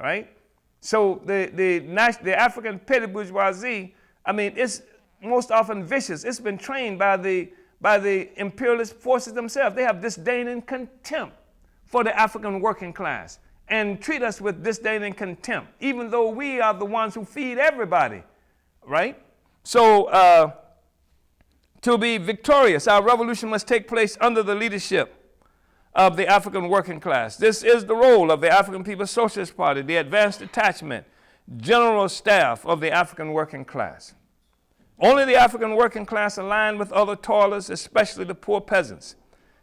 right? So the African petty bourgeoisie, I mean, it's most often vicious. It's been trained by the imperialist forces themselves. They have disdain and contempt for the African working class and treat us with disdain and contempt, even though we are the ones who feed everybody, right? So to be victorious, our revolution must take place under the leadership of the African working class. This is the role of the African People's Socialist Party, the advanced detachment, general staff of the African working class. Only the African working class, aligned with other toilers, especially the poor peasants,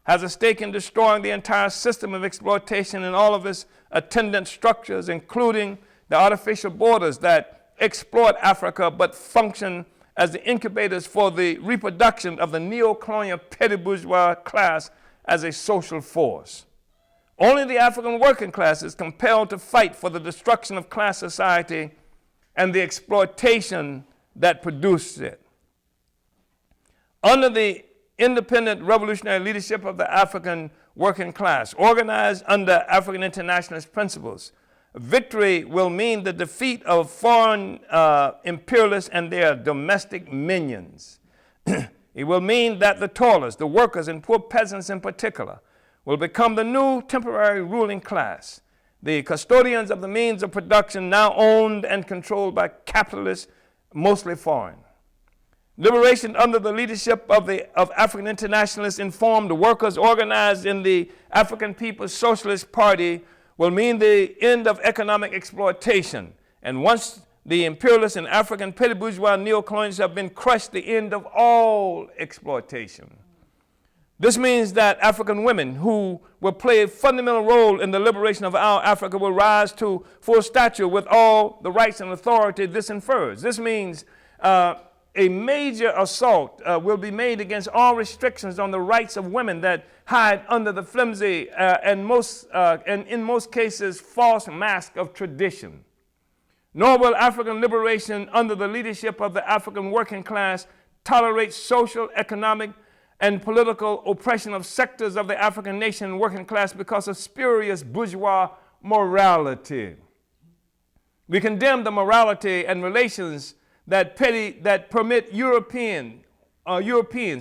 has a stake in destroying the entire system of exploitation and all of its attendant structures, including the artificial borders that exploit Africa but function as the incubators for the reproduction of the neo-colonial petty bourgeois class as a social force. Only the African working class is compelled to fight for the destruction of class society and the exploitation that produced it. Under the independent revolutionary leadership of the African working class, organized under African internationalist principles, victory will mean the defeat of foreign imperialists and their domestic minions. It will mean that the toilers, the workers, and poor peasants in particular, will become the new temporary ruling class, the custodians of the means of production now owned and controlled by capitalists, mostly foreign. Liberation under the leadership of African internationalists informed workers organized in the African People's Socialist Party will mean the end of economic exploitation. And once the imperialists and African petty bourgeois neocolonials have been crushed, the end of all exploitation. This means that African women who will play a fundamental role in the liberation of our Africa will rise to full stature with all the rights and authority this infers. This means a major assault will be made against all restrictions on the rights of women that hide under the flimsy and in most cases false mask of tradition. Nor will African liberation under the leadership of the African working class tolerate social, economic, and political oppression of sectors of the African nation working class because of spurious bourgeois morality. We condemn the morality and relations that permit Europeans,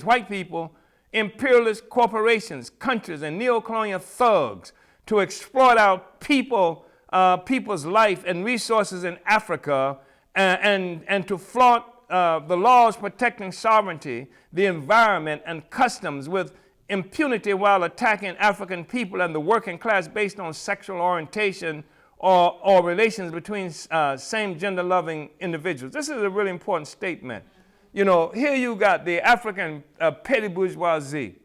white people, imperialist corporations, countries, and neo-colonial thugs to exploit our people's life and resources in Africa and to flaunt the laws protecting sovereignty, the environment, and customs with impunity while attacking African people and the working class based on sexual orientation or relations between same-gender-loving individuals. This is a really important statement. You know, here you got the African petty bourgeoisie,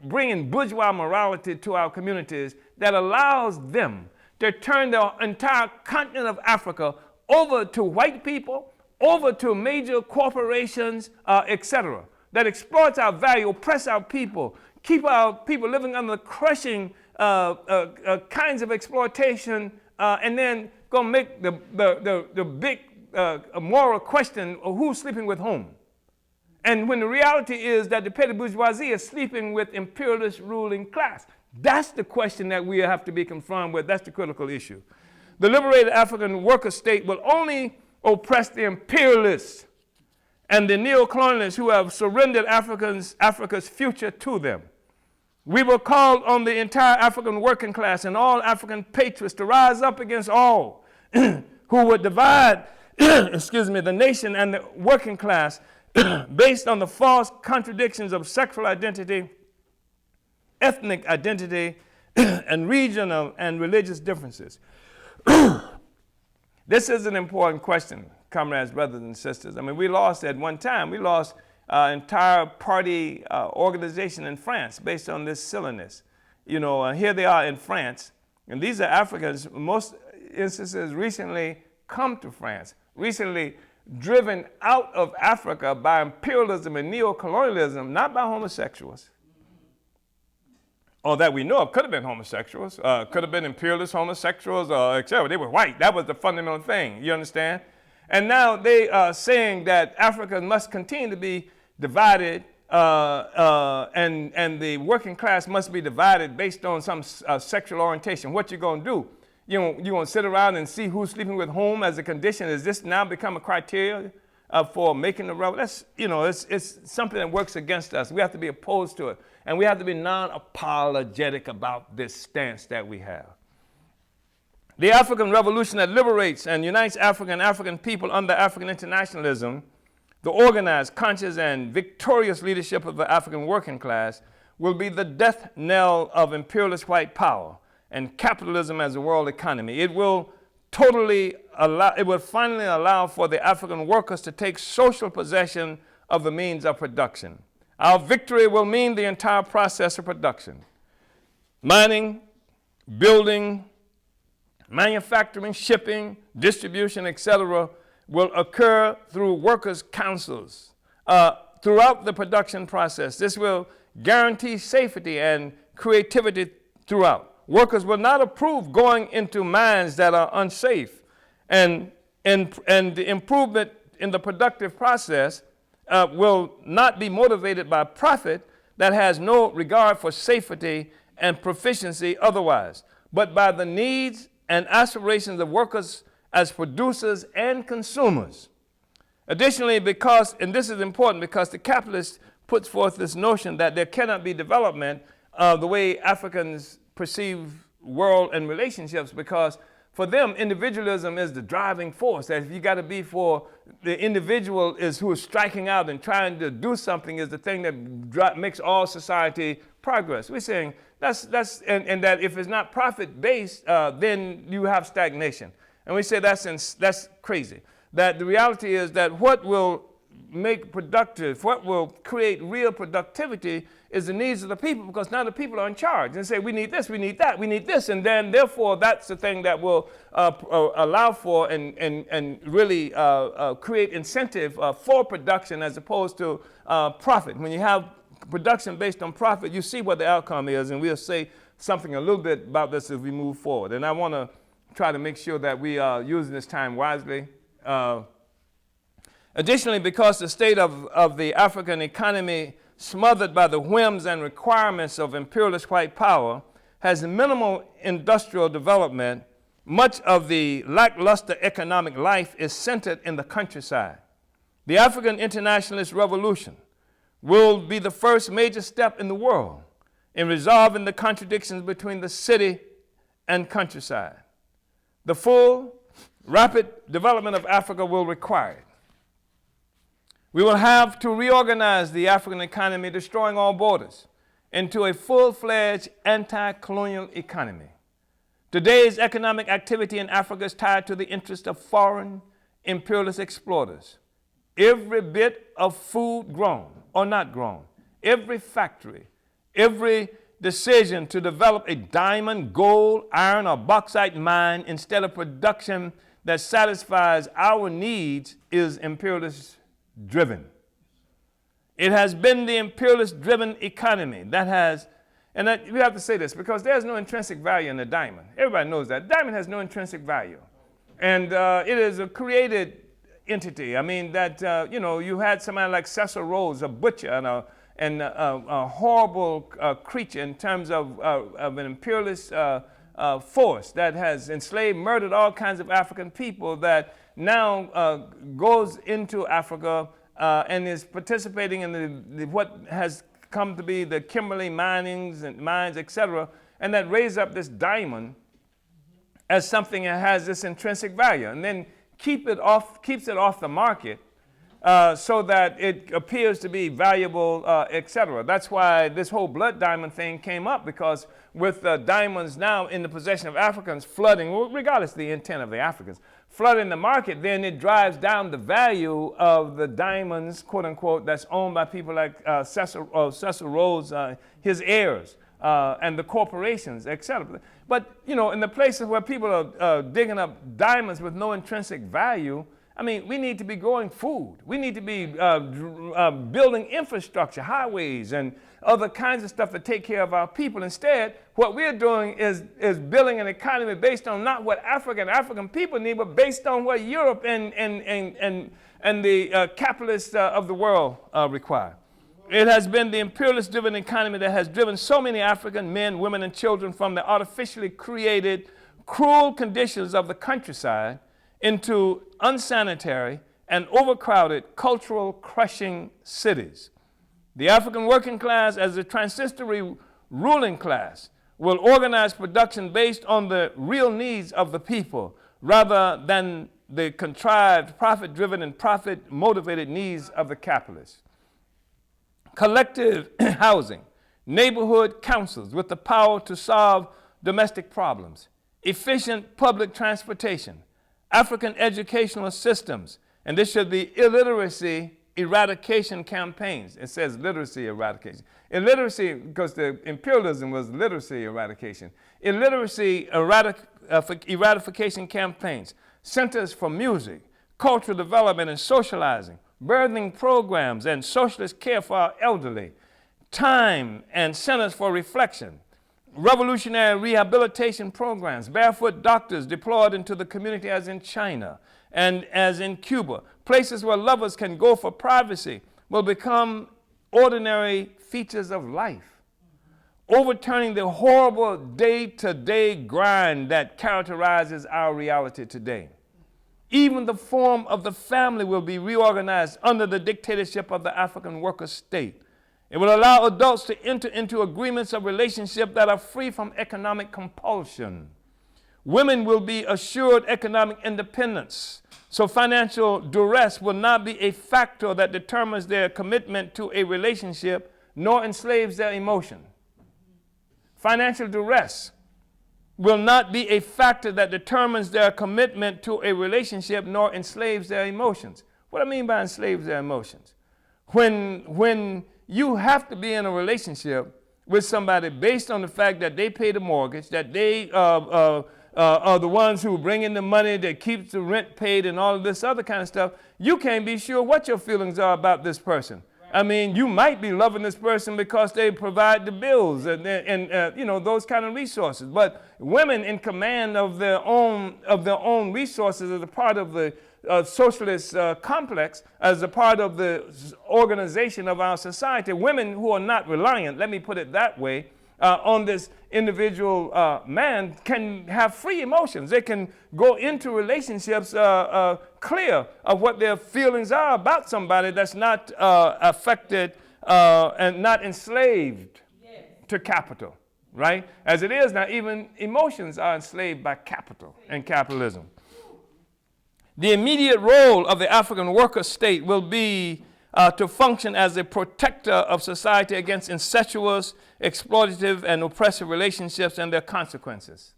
bringing bourgeois morality to our communities that allows them to turn the entire continent of Africa over to white people, over to major corporations, etc., that exploits our value, oppress our people, keep our people living under crushing kinds of exploitation, and then go make the big moral question of who's sleeping with whom. And when the reality is that the petty bourgeoisie is sleeping with imperialist ruling class. That's the question that we have to be confronted with. That's the critical issue. The liberated African worker state will only oppress the imperialists and the neo-colonialists who have surrendered Africa's future to them. We will call on the entire African working class and all African patriots to rise up against all who would divide the nation and the working class based on the false contradictions of sexual identity, ethnic identity, and regional and religious differences. This is an important question, comrades, brothers, and sisters. I mean, we lost at one time, we lost entire party organization in France based on this silliness. You know, here they are in France, and these are Africans, most instances recently come to France, recently driven out of Africa by imperialism and neo-colonialism, not by homosexuals. Or that we know of, could have been homosexuals, could have been imperialist homosexuals, etc. They were white. That was the fundamental thing, you understand? And now they are saying that Africa must continue to be divided and the working class must be divided based on some sexual orientation. What you going to do? You going to sit around and see who's sleeping with whom as a condition? Is this now become a criteria for making the revolution? That's, it's something that works against us. We have to be opposed to it. And we have to be non-apologetic about this stance that we have. The African revolution that liberates and unites African people under African internationalism, the organized, conscious, and victorious leadership of the African working class will be the death knell of imperialist white power and capitalism as a world economy. It will finally allow for the African workers to take social possession of the means of production. Our victory will mean the entire process of production. Mining, building, manufacturing, shipping, distribution, etc., will occur through workers' councils throughout the production process. This will guarantee safety and creativity throughout. Workers will not approve going into mines that are unsafe, and the improvement in the productive process will not be motivated by profit that has no regard for safety and proficiency otherwise, but by the needs and aspirations of workers as producers and consumers. Additionally, and this is important because the capitalist puts forth this notion that there cannot be development the way Africans perceive world and relationships, because for them, individualism is the driving force. That if you got to be for the individual who is striking out and trying to do something is the thing that makes all society progress. We're saying and that if it's not profit-based, then you have stagnation. And we say that's crazy. That the reality is that what will make productive, what will create real productivity is the needs of the people, because now the people are in charge and say, we need this, we need that, we need this, and then therefore that's the thing that will allow for and really create incentive for production as opposed to profit. When you have production based on profit, you see what the outcome is, and we'll say something a little bit about this as we move forward. And I want to try to make sure that we are using this time wisely. Additionally, because the state of the African economy, smothered by the whims and requirements of imperialist white power, has minimal industrial development, much of the lackluster economic life is centered in the countryside. The African internationalist revolution will be the first major step in the world in resolving the contradictions between the city and countryside. The full, rapid development of Africa will require it. We will have to reorganize the African economy, destroying all borders, into a full-fledged anti-colonial economy. Today's economic activity in Africa is tied to the interest of foreign imperialist exploiters. Every bit of food grown or not grown, every factory, every decision to develop a diamond, gold, iron, or bauxite mine instead of production that satisfies our needs is imperialist-driven. It has been the imperialist-driven economy that has, and we have to say this because there's no intrinsic value in the diamond. Everybody knows that. Diamond has no intrinsic value. And it is a created entity. I mean, that, you had somebody like Cecil Rhodes, a butcher and a horrible creature in terms of an imperialist force that has enslaved, murdered all kinds of African people, that now goes into Africa and is participating in what has come to be the Kimberley mines, etc., and that raise up this diamond as something that has this intrinsic value, and then keeps it off the market so that it appears to be valuable, etc. That's why this whole blood diamond thing came up, because with diamonds now in the possession of Africans flooding, regardless of the intent of the Africans, flooding the market, then it drives down the value of the diamonds, quote unquote, that's owned by people like Cecil Rhodes, his heirs, and the corporations, etc. But, in the places where people are digging up diamonds with no intrinsic value, I mean, we need to be growing food. We need to be building infrastructure, highways, and other kinds of stuff to take care of our people. Instead, what we're doing is building an economy based on not what African people need, but based on what Europe and the capitalists of the world require. It has been the imperialist-driven economy that has driven so many African men, women, and children from the artificially created, cruel conditions of the countryside into unsanitary and overcrowded, cultural crushing cities. The African working class, as a transitory ruling class, will organize production based on the real needs of the people rather than the contrived, profit-driven and profit-motivated needs of the capitalists. Collective housing, neighborhood councils with the power to solve domestic problems, efficient public transportation, African educational systems, and this should be illiteracy eradication campaigns. It says literacy eradication. Illiteracy, because the imperialism was literacy eradication. Illiteracy eradication campaigns, centers for music, cultural development and socializing, birthing programs and socialist care for our elderly, time and centers for reflection, revolutionary rehabilitation programs, barefoot doctors deployed into the community as in China and as in Cuba. Places where lovers can go for privacy will become ordinary features of life, overturning the horrible day-to-day grind that characterizes our reality today. Even the form of the family will be reorganized under the dictatorship of the African worker state. It will allow adults to enter into agreements of relationship that are free from economic compulsion. Women will be assured economic independence, so financial duress will not be a factor that determines their commitment to a relationship nor enslaves their emotion. Financial duress will not be a factor that determines their commitment to a relationship nor enslaves their emotions. What I mean by enslaves their emotions, when you have to be in a relationship with somebody based on the fact that they pay the mortgage, that they are the ones who bring in the money that keeps the rent paid and all of this other kind of stuff, you can't be sure what your feelings are about this person. I mean, you might be loving this person because they provide the bills and you know, those kind of resources. But women in command of their own resources as a part of the socialist complex, as a part of the organization of our society, women who are not reliant, let me put it that way, on this individual man can have free emotions. They can go into relationships clear of what their feelings are about somebody that's not affected and not enslaved to capital, right? As it is now, even emotions are enslaved by capital and capitalism. The immediate role of the African worker state will be to function as a protector of society against incestuous, exploitative, and oppressive relationships and their consequences.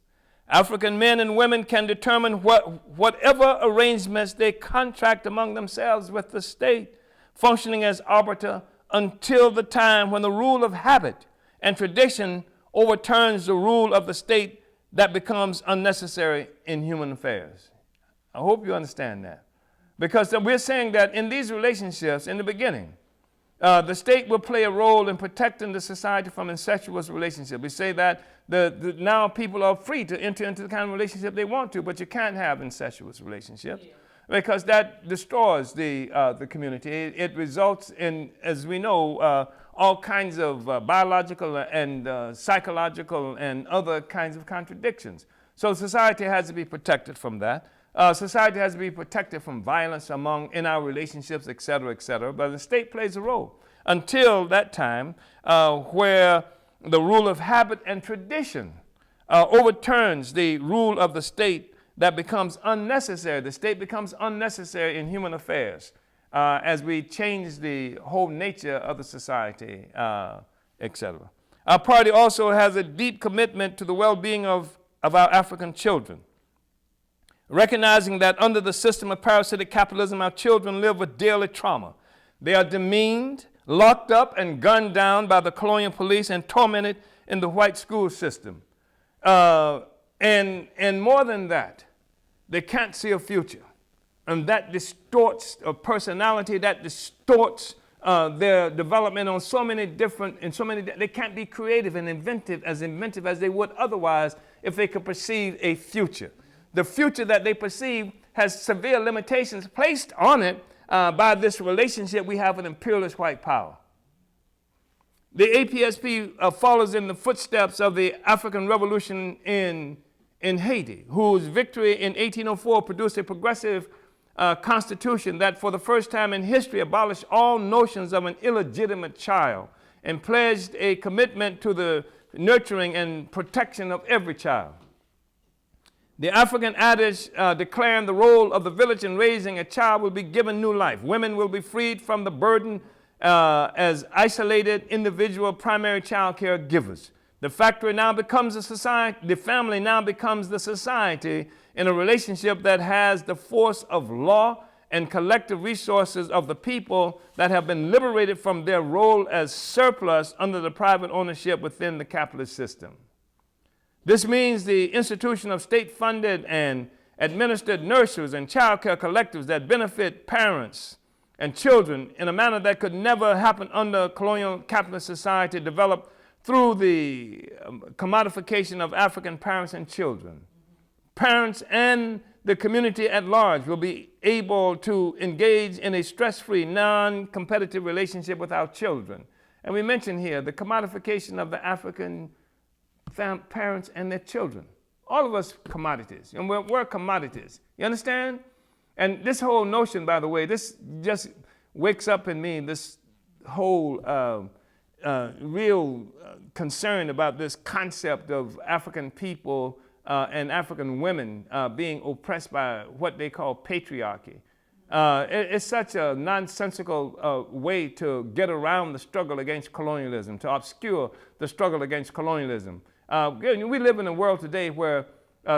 African men and women can determine whatever arrangements they contract among themselves with the state, functioning as arbiter until the time when the rule of habit and tradition overturns the rule of the state that becomes unnecessary in human affairs. I hope you understand that. Because we're saying that in these relationships, in the beginning, the state will play a role in protecting the society from incestuous relationships. We say that now people are free to enter into the kind of relationship they want to, but you can't have incestuous relationships because that destroys the community. It results in, as we know, all kinds of biological and psychological and other kinds of contradictions. So society has to be protected from that. Society has to be protected from violence in our relationships, et cetera, but the state plays a role until that time where the rule of habit and tradition overturns the rule of the state that becomes unnecessary. The state becomes unnecessary in human affairs as we change the whole nature of the society, et cetera. Our party also has a deep commitment to the well-being of our African children. Recognizing that under the system of parasitic capitalism, our children live with daily trauma. They are demeaned, locked up, and gunned down by the colonial police and tormented in the white school system. And more than that, they can't see a future. And that distorts a personality, that distorts their development on so many different, they can't be creative and inventive as they would otherwise if they could perceive a future. The future that they perceive has severe limitations placed on it by this relationship we have with imperialist white power. The APSP follows in the footsteps of the African Revolution in Haiti, whose victory in 1804 produced a progressive constitution that for the first time in history abolished all notions of an illegitimate child and pledged a commitment to the nurturing and protection of every child. The African adage declaring the role of the village in raising a child will be given new life. Women will be freed from the burden as isolated individual primary child care givers. The factory now becomes a society, the family now becomes the society in a relationship that has the force of law and collective resources of the people that have been liberated from their role as surplus under the private ownership within the capitalist system. This means the institution of state-funded and administered nurseries and child care collectives that benefit parents and children in a manner that could never happen under colonial capitalist society developed through the commodification of African parents and children. Parents and the community at large will be able to engage in a stress-free, non-competitive relationship with our children. And we mentioned here the commodification of the African parents and their children. All of us commodities, and we're commodities. You understand? And this whole notion, by the way, this just wakes up in me this whole real concern about this concept of African people and African women being oppressed by what they call patriarchy. It's such a nonsensical way to get around the struggle against colonialism, to obscure the struggle against colonialism. We live in a world today where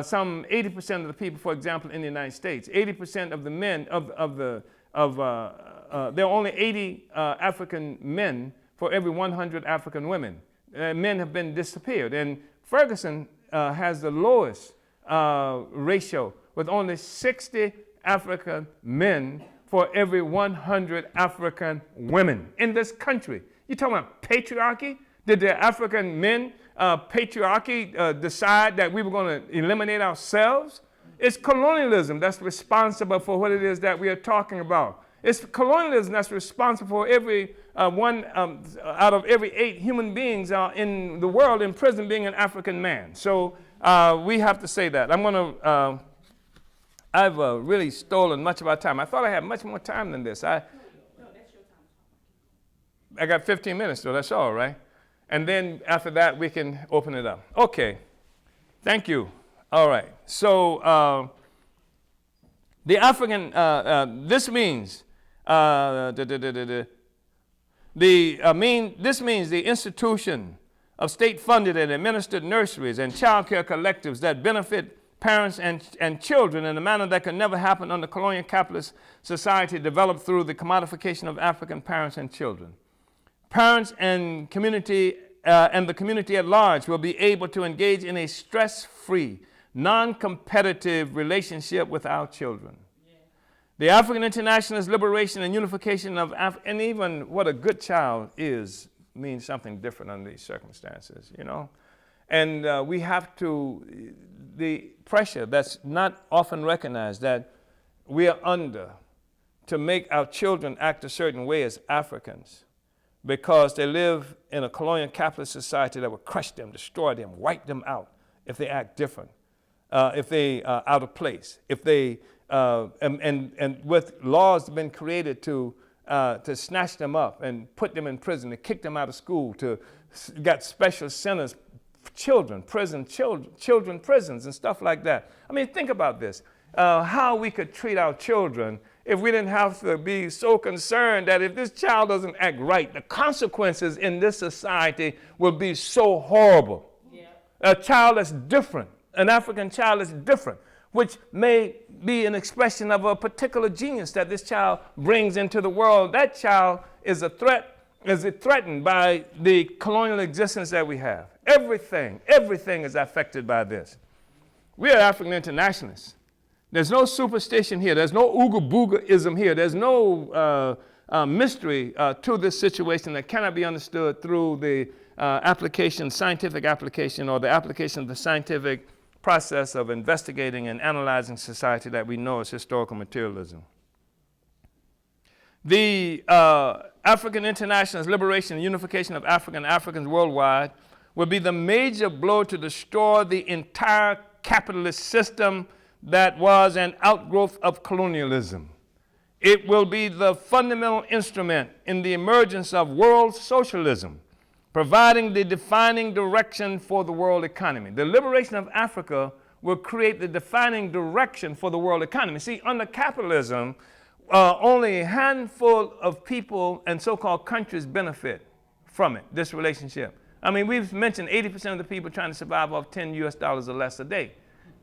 some 80% of the people, for example, in the United States, 80% of the men, of the there are only 80 African men for every 100 African women. Men have been disappeared. And Ferguson has the lowest ratio with only 60 African men for every 100 African women in this country. You talking about patriarchy? Did the African men, patriarchy, decide that we were going to eliminate ourselves? It's colonialism that's responsible for what it is that we are talking about. It's colonialism that's responsible for every one out of every 8 human beings in the world in prison being an African man. So we have to say that. I've really stolen much of our time. I thought I had much more time than this. I got 15 minutes, so that's all right. And then after that, we can open it up. Okay. Thank you. All right. So the African, this means this means the institution of state-funded and administered nurseries and child care collectives that benefit parents and children in a manner that could never happen under colonial capitalist society developed through the commodification of African parents and children. Parents and community and the community at large will be able to engage in a stress-free, non-competitive relationship with our children. Yeah. The African internationalist liberation and unification of and even what a good child is means something different under these circumstances, you know. And we have to, the pressure that's not often recognized that we are under to make our children act a certain way as Africans because they live in a colonial capitalist society that will crush them, destroy them, wipe them out if they act different, if they are out of place, if they, and with laws have been created to snatch them up and put them in prison, to kick them out of school, to got special centers, children prisons and stuff like that. I mean, think about this, how we could treat our children if we didn't have to be so concerned that if this child doesn't act right, the consequences in this society will be so horrible. Yeah. A child that's different, an African child is different, which may be an expression of a particular genius that this child brings into the world. That child is a threat, is threatened by the colonial existence that we have. Everything is affected by this. We are African internationalists. There's no superstition here. There's no ooga boogaism here. There's no mystery to this situation that cannot be understood through the scientific application, or the application of the scientific process of investigating and analyzing society that we know as historical materialism. The African internationalist liberation and unification of Africans worldwide will be the major blow to destroy the entire capitalist system that was an outgrowth of colonialism. It will be the fundamental instrument in the emergence of world socialism, providing the defining direction for the world economy. The liberation of Africa will create the defining direction for the world economy. See, under capitalism, only a handful of people and so-called countries benefit from it, this relationship. I mean, we've mentioned 80% of the people trying to survive off $10 or less a day.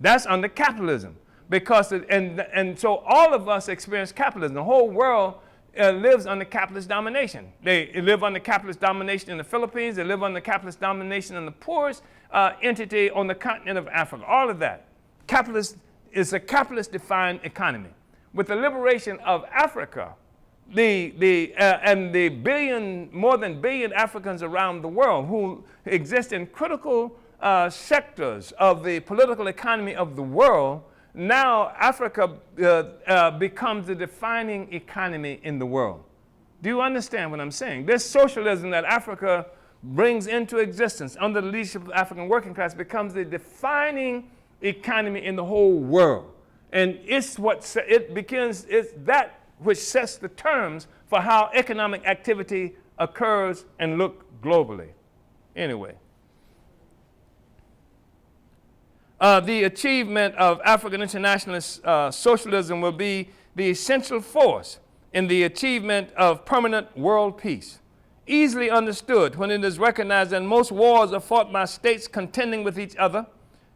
That's under capitalism, because and so all of us experience capitalism. The whole world lives under capitalist domination. They live under capitalist domination in the Philippines. They live under capitalist domination in the poorest entity on the continent of Africa. All of that. Capitalist is a capitalist-defined economy. With the liberation of Africa, and the more than billion Africans around the world who exist in critical sectors of the political economy of the world, now Africa becomes the defining economy in the world. Do you understand what I'm saying? This socialism that Africa brings into existence under the leadership of the African working class becomes the defining economy in the whole world. And it's that which sets the terms for how economic activity occurs and look globally. Anyway. The achievement of African internationalist socialism will be the essential force in the achievement of permanent world peace, easily understood when it is recognized that most wars are fought by states contending with each other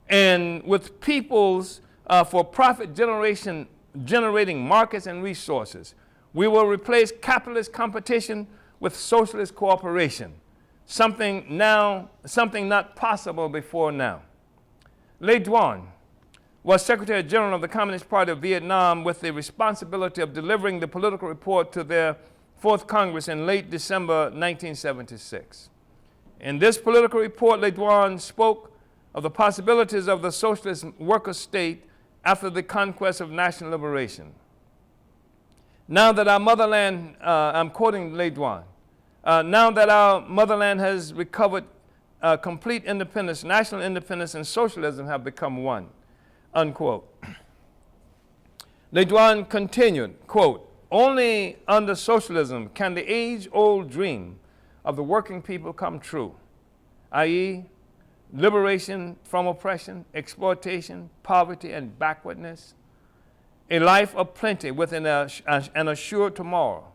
and with peoples for profit generating markets and resources. We will replace capitalist competition with socialist cooperation, something not possible before now. Le Duan was Secretary General of the Communist Party of Vietnam with the responsibility of delivering the political report to their Fourth Congress in late December 1976. In this political report, Le Duan spoke of the possibilities of the socialist worker state after the conquest of national liberation. Now that our motherland, I'm quoting Le Duan, now that our motherland has recovered complete independence, national independence and socialism have become one, unquote. Le Duan continued, quote, only under socialism can the age-old dream of the working people come true, i.e., liberation from oppression, exploitation, poverty, and backwardness, a life of plenty with an assured tomorrow,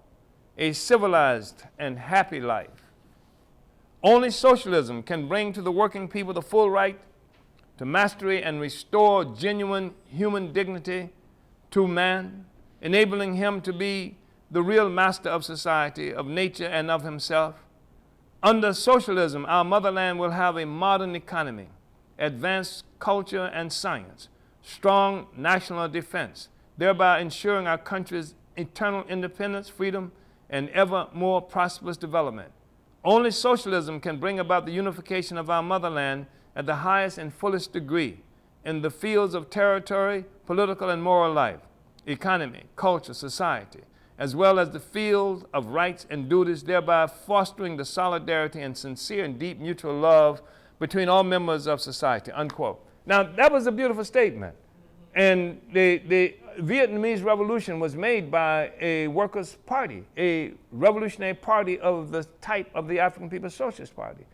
a civilized and happy life. Only socialism can bring to the working people the full right to mastery and restore genuine human dignity to man, enabling him to be the real master of society, of nature, and of himself. Under socialism, our motherland will have a modern economy, advanced culture and science, strong national defense, thereby ensuring our country's eternal independence, freedom, and ever more prosperous development. Only socialism can bring about the unification of our motherland at the highest and fullest degree in the fields of territory, political and moral life, economy, culture, society, as well as the field of rights and duties, thereby fostering the solidarity and sincere and deep mutual love between all members of society, unquote. Now, that was a beautiful statement. And the Vietnamese Revolution was made by a workers' party, a revolutionary party of the type of the African People's Socialist Party.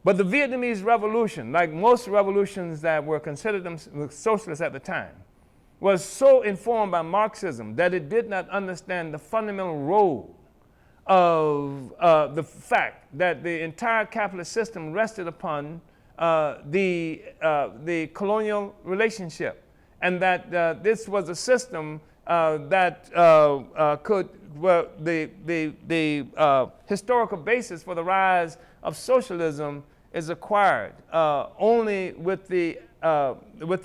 But the Vietnamese Revolution, like most revolutions that were considered socialist at the time, was so informed by Marxism that it did not understand the fundamental role of the fact that the entire capitalist system rested upon the colonial relationship, and that this was a system that the historical basis for the rise of socialism is acquired only with the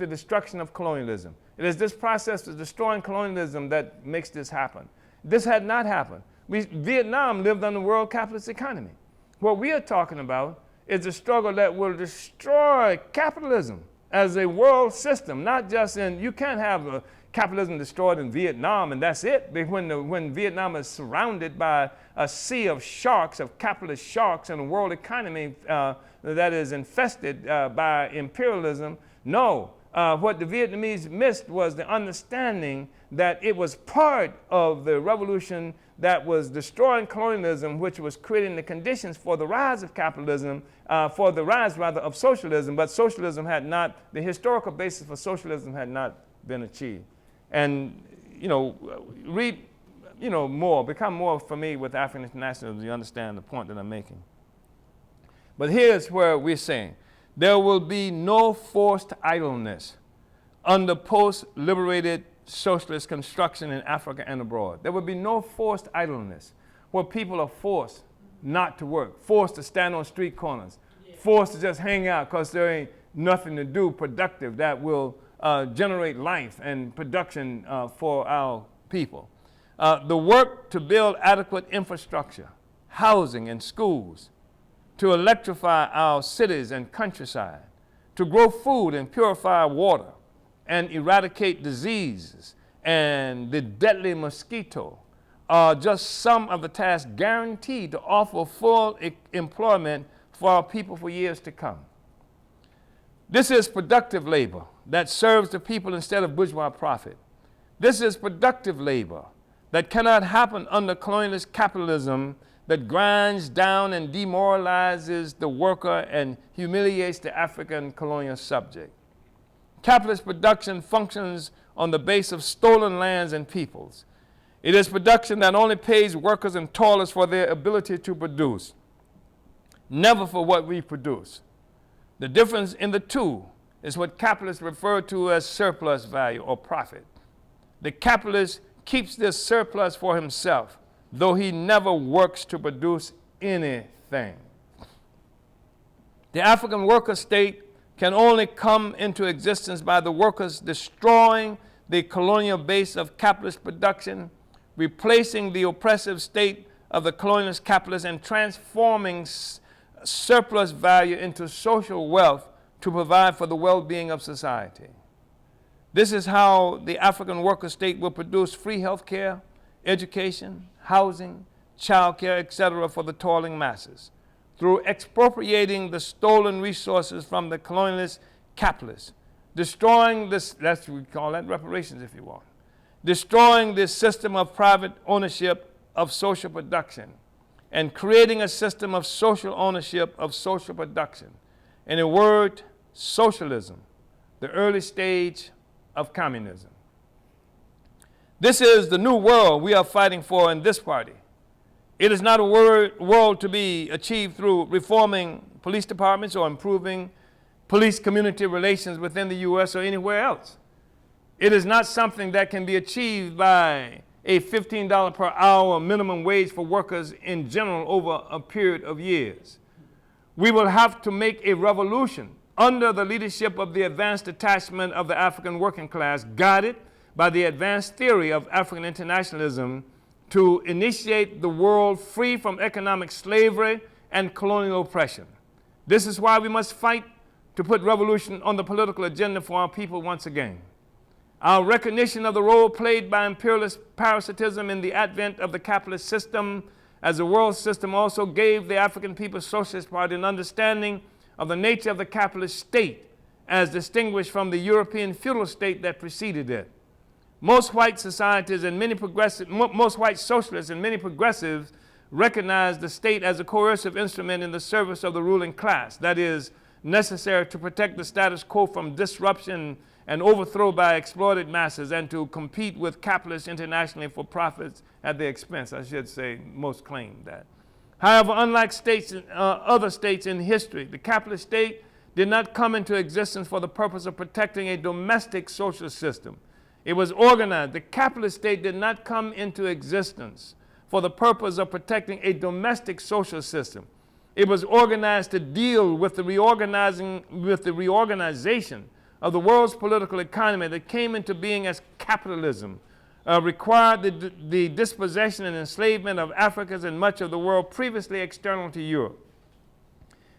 destruction of colonialism. It is this process of destroying colonialism that makes this happen. This had not happened. Vietnam lived on the world capitalist economy. What we are talking about is a struggle that will destroy capitalism as a world system, not just in, you can't have capitalism destroyed in Vietnam and that's it. When Vietnam is surrounded by a sea of sharks, of capitalist sharks, and a world economy that is infested by imperialism, no. What the Vietnamese missed was the understanding that it was part of the revolution that was destroying colonialism, which was creating the conditions for the rise of capitalism, for the rise, rather, of socialism. But socialism had not, the historical basis for socialism had not been achieved. And, read, more, become more familiar with African internationalism, you understand the point that I'm making. But here's where we're saying, there will be no forced idleness under post-liberated socialist construction in Africa and abroad. There will be no forced idleness where people are forced not to work, forced to stand on street corners, forced to just hang out because there ain't nothing to do productive that will generate life and production for our people. The work to build adequate infrastructure, housing and schools, to electrify our cities and countryside, to grow food and purify water, and eradicate diseases and the deadly mosquito are just some of the tasks guaranteed to offer full employment for our people for years to come. This is productive labor that serves the people instead of bourgeois profit. This is productive labor that cannot happen under colonialist capitalism that grinds down and demoralizes the worker and humiliates the African colonial subject. Capitalist production functions on the base of stolen lands and peoples. It is production that only pays workers and toilers for their ability to produce, never for what we produce. The difference in the two is what capitalists refer to as surplus value or profit. The capitalists keeps this surplus for himself, though he never works to produce anything. The African worker state can only come into existence by the workers destroying the colonial base of capitalist production, replacing the oppressive state of the colonialist capitalists, and transforming surplus value into social wealth to provide for the well-being of society. This is how the African worker state will produce free health care, education, housing, child care, etc. for the toiling masses, through expropriating the stolen resources from the colonialist capitalists, destroying this, we call that reparations if you want, destroying this system of private ownership of social production, and creating a system of social ownership of social production. In a word, socialism, the early stage of communism. This is the new world we are fighting for in this party. It is not a world to be achieved through reforming police departments or improving police-community relations within the U.S. or anywhere else. It is not something that can be achieved by a $15 per hour minimum wage for workers in general over a period of years. We will have to make a revolution under the leadership of the advanced detachment of the African working class, guided by the advanced theory of African internationalism, to initiate the world free from economic slavery and colonial oppression. This is why we must fight to put revolution on the political agenda for our people once again. Our recognition of the role played by imperialist parasitism in the advent of the capitalist system as a world system also gave the African People's Socialist Party an understanding of the nature of the capitalist state as distinguished from the European feudal state that preceded it. Most white societies and most white socialists and many progressives recognize the state as a coercive instrument in the service of the ruling class, that is, necessary to protect the status quo from disruption and overthrow by exploited masses, and to compete with capitalists internationally for profits at their expense. I should say most claim that. However, unlike other states in history, the capitalist state did not come into existence for the purpose of protecting a domestic social system. It was organized. The capitalist state did not come into existence for the purpose of protecting a domestic social system. It was organized to deal with the reorganization of the world's political economy that came into being as capitalism required the dispossession and enslavement of Africans and much of the world previously external to Europe.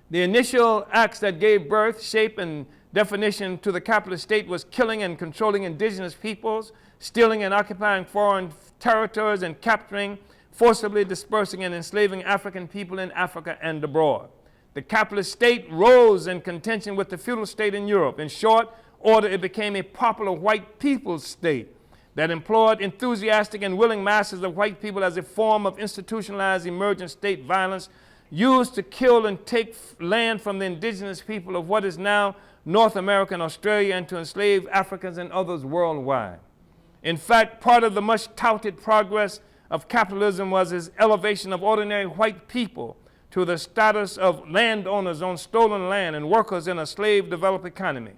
The initial acts that gave birth, shape, and definition to the capitalist state was killing and controlling indigenous peoples, stealing and occupying foreign territories, and capturing, forcibly dispersing and enslaving African people in Africa and abroad. The capitalist state rose in contention with the feudal state in Europe. In short order, it became a popular white people's state that employed enthusiastic and willing masses of white people as a form of institutionalized emergent state violence used to kill and take land from the indigenous people of what is now North America and Australia, and to enslave Africans and others worldwide. In fact, part of the much touted progress of capitalism was its elevation of ordinary white people to the status of landowners on stolen land and workers in a slave-developed economy.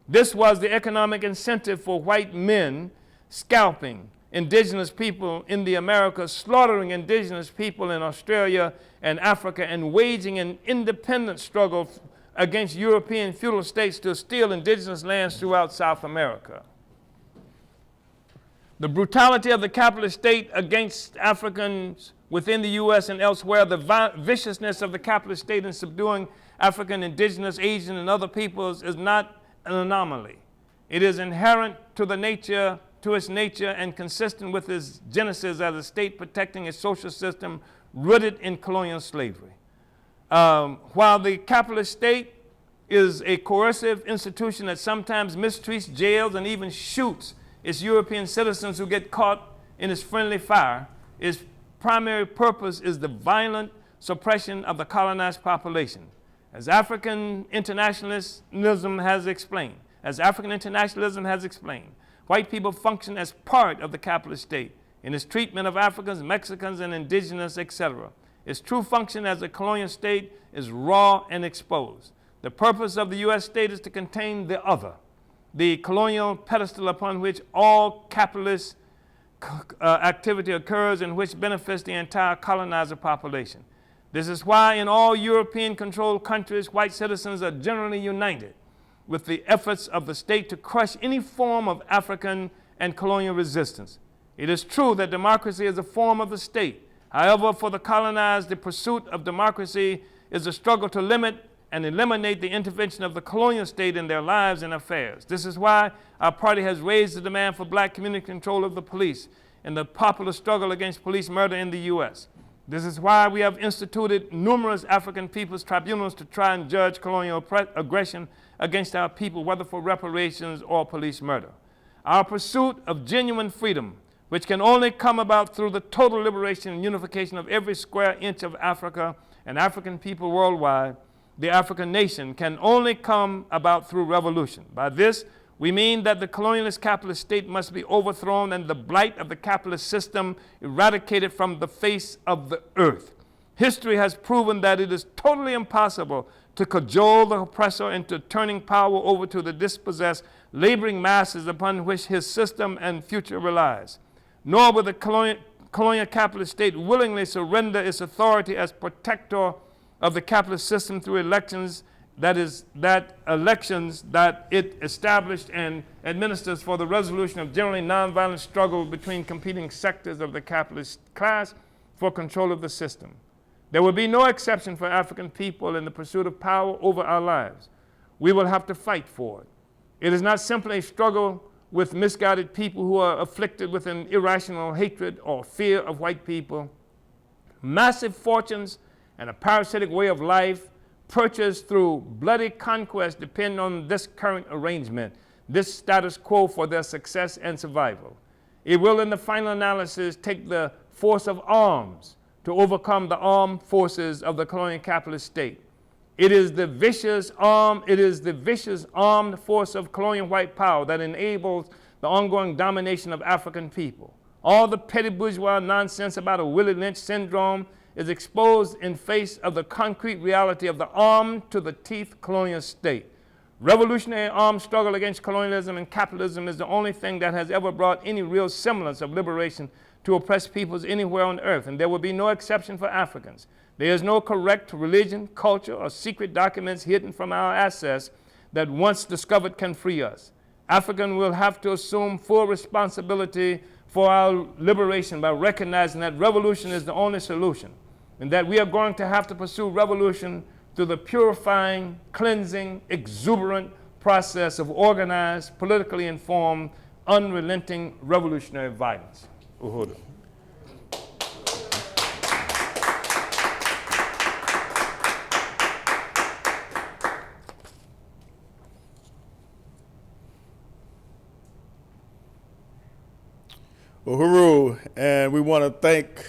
This was the economic incentive for white men scalping indigenous people in the Americas, slaughtering indigenous people in Australia and Africa, and waging an independent struggle against European feudal states to steal indigenous lands throughout South America. The brutality of the capitalist state against Africans within the U.S. and elsewhere, the viciousness of the capitalist state in subduing African, indigenous, Asian, and other peoples is not an anomaly. It is inherent to its nature and consistent with its genesis as a state protecting a social system rooted in colonial slavery. While the capitalist state is a coercive institution that sometimes mistreats, jails, and even shoots its European citizens who get caught in its friendly fire, its primary purpose is the violent suppression of the colonized population. As African internationalism has explained, white people function as part of the capitalist state in its treatment of Africans, Mexicans, and indigenous, etc. Its true function as a colonial state is raw and exposed. The purpose of the U.S. state is to contain the other, the colonial pedestal upon which all capitalist activity occurs in which benefits the entire colonizer population. This is why in all European-controlled countries, white citizens are generally united with the efforts of the state to crush any form of African and colonial resistance. It is true that democracy is a form of the state. However, for the colonized, the pursuit of democracy is a struggle to limit and eliminate the intervention of the colonial state in their lives and affairs. This is why our party has raised the demand for black community control of the police in the popular struggle against police murder in the U.S. This is why we have instituted numerous African people's tribunals to try and judge colonial aggression against our people, whether for reparations or police murder. Our pursuit of genuine freedom, which can only come about through the total liberation and unification of every square inch of Africa and African people worldwide, the African nation, can only come about through revolution. By this, we mean that the colonialist capitalist state must be overthrown and the blight of the capitalist system eradicated from the face of the earth. History has proven that it is totally impossible to cajole the oppressor into turning power over to the dispossessed, laboring masses upon which his system and future relies. Nor will the colonial capitalist state willingly surrender its authority as protector of the capitalist system through elections that it established and administers for the resolution of generally nonviolent struggle between competing sectors of the capitalist class for control of the system. There will be no exception for African people in the pursuit of power over our lives. We will have to fight for it. It is not simply a struggle with misguided people who are afflicted with an irrational hatred or fear of white people. Massive fortunes and a parasitic way of life purchased through bloody conquest depend on this current arrangement, this status quo for their success and survival. It will, in the final analysis, take the force of arms to overcome the armed forces of the colonial capitalist state. It is the vicious armed force of colonial white power that enables the ongoing domination of African people. All the petty bourgeois nonsense about a Willie Lynch syndrome is exposed in face of the concrete reality of the armed to the teeth colonial state. Revolutionary armed struggle against colonialism and capitalism is the only thing that has ever brought any real semblance of liberation to oppressed peoples anywhere on earth, and there will be no exception for Africans. There is no correct religion, culture, or secret documents hidden from our assets that once discovered can free us. African will have to assume full responsibility for our liberation by recognizing that revolution is the only solution, and that we are going to have to pursue revolution through the purifying, cleansing, exuberant process of organized, politically informed, unrelenting revolutionary violence. Uhuru. Uhuru, and we want to thank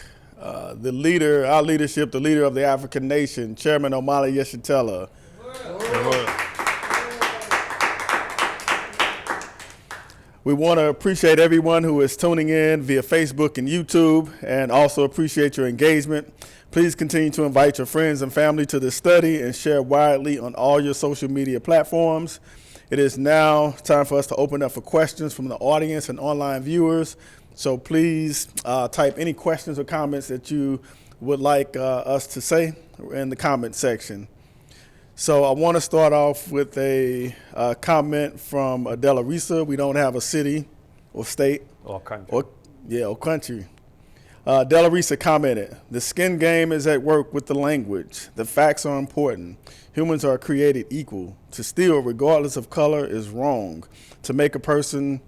the leader, our leadership, the leader of the African nation, Chairman Omali Yeshitela. We want to appreciate everyone who is tuning in via Facebook and YouTube, and also appreciate your engagement. Please continue to invite your friends and family to this study and share widely on all your social media platforms. It is now time for us to open up for questions from the audience and online viewers. So please type any questions or comments that you would like us to say in the comment section. So I want to start off with a comment from Adela Risa. We don't have a city or state. Or country. Or country. Della Risa commented, "The skin game is at work with the language. The facts are important. Humans are created equal. To steal, regardless of color, is wrong. To make a person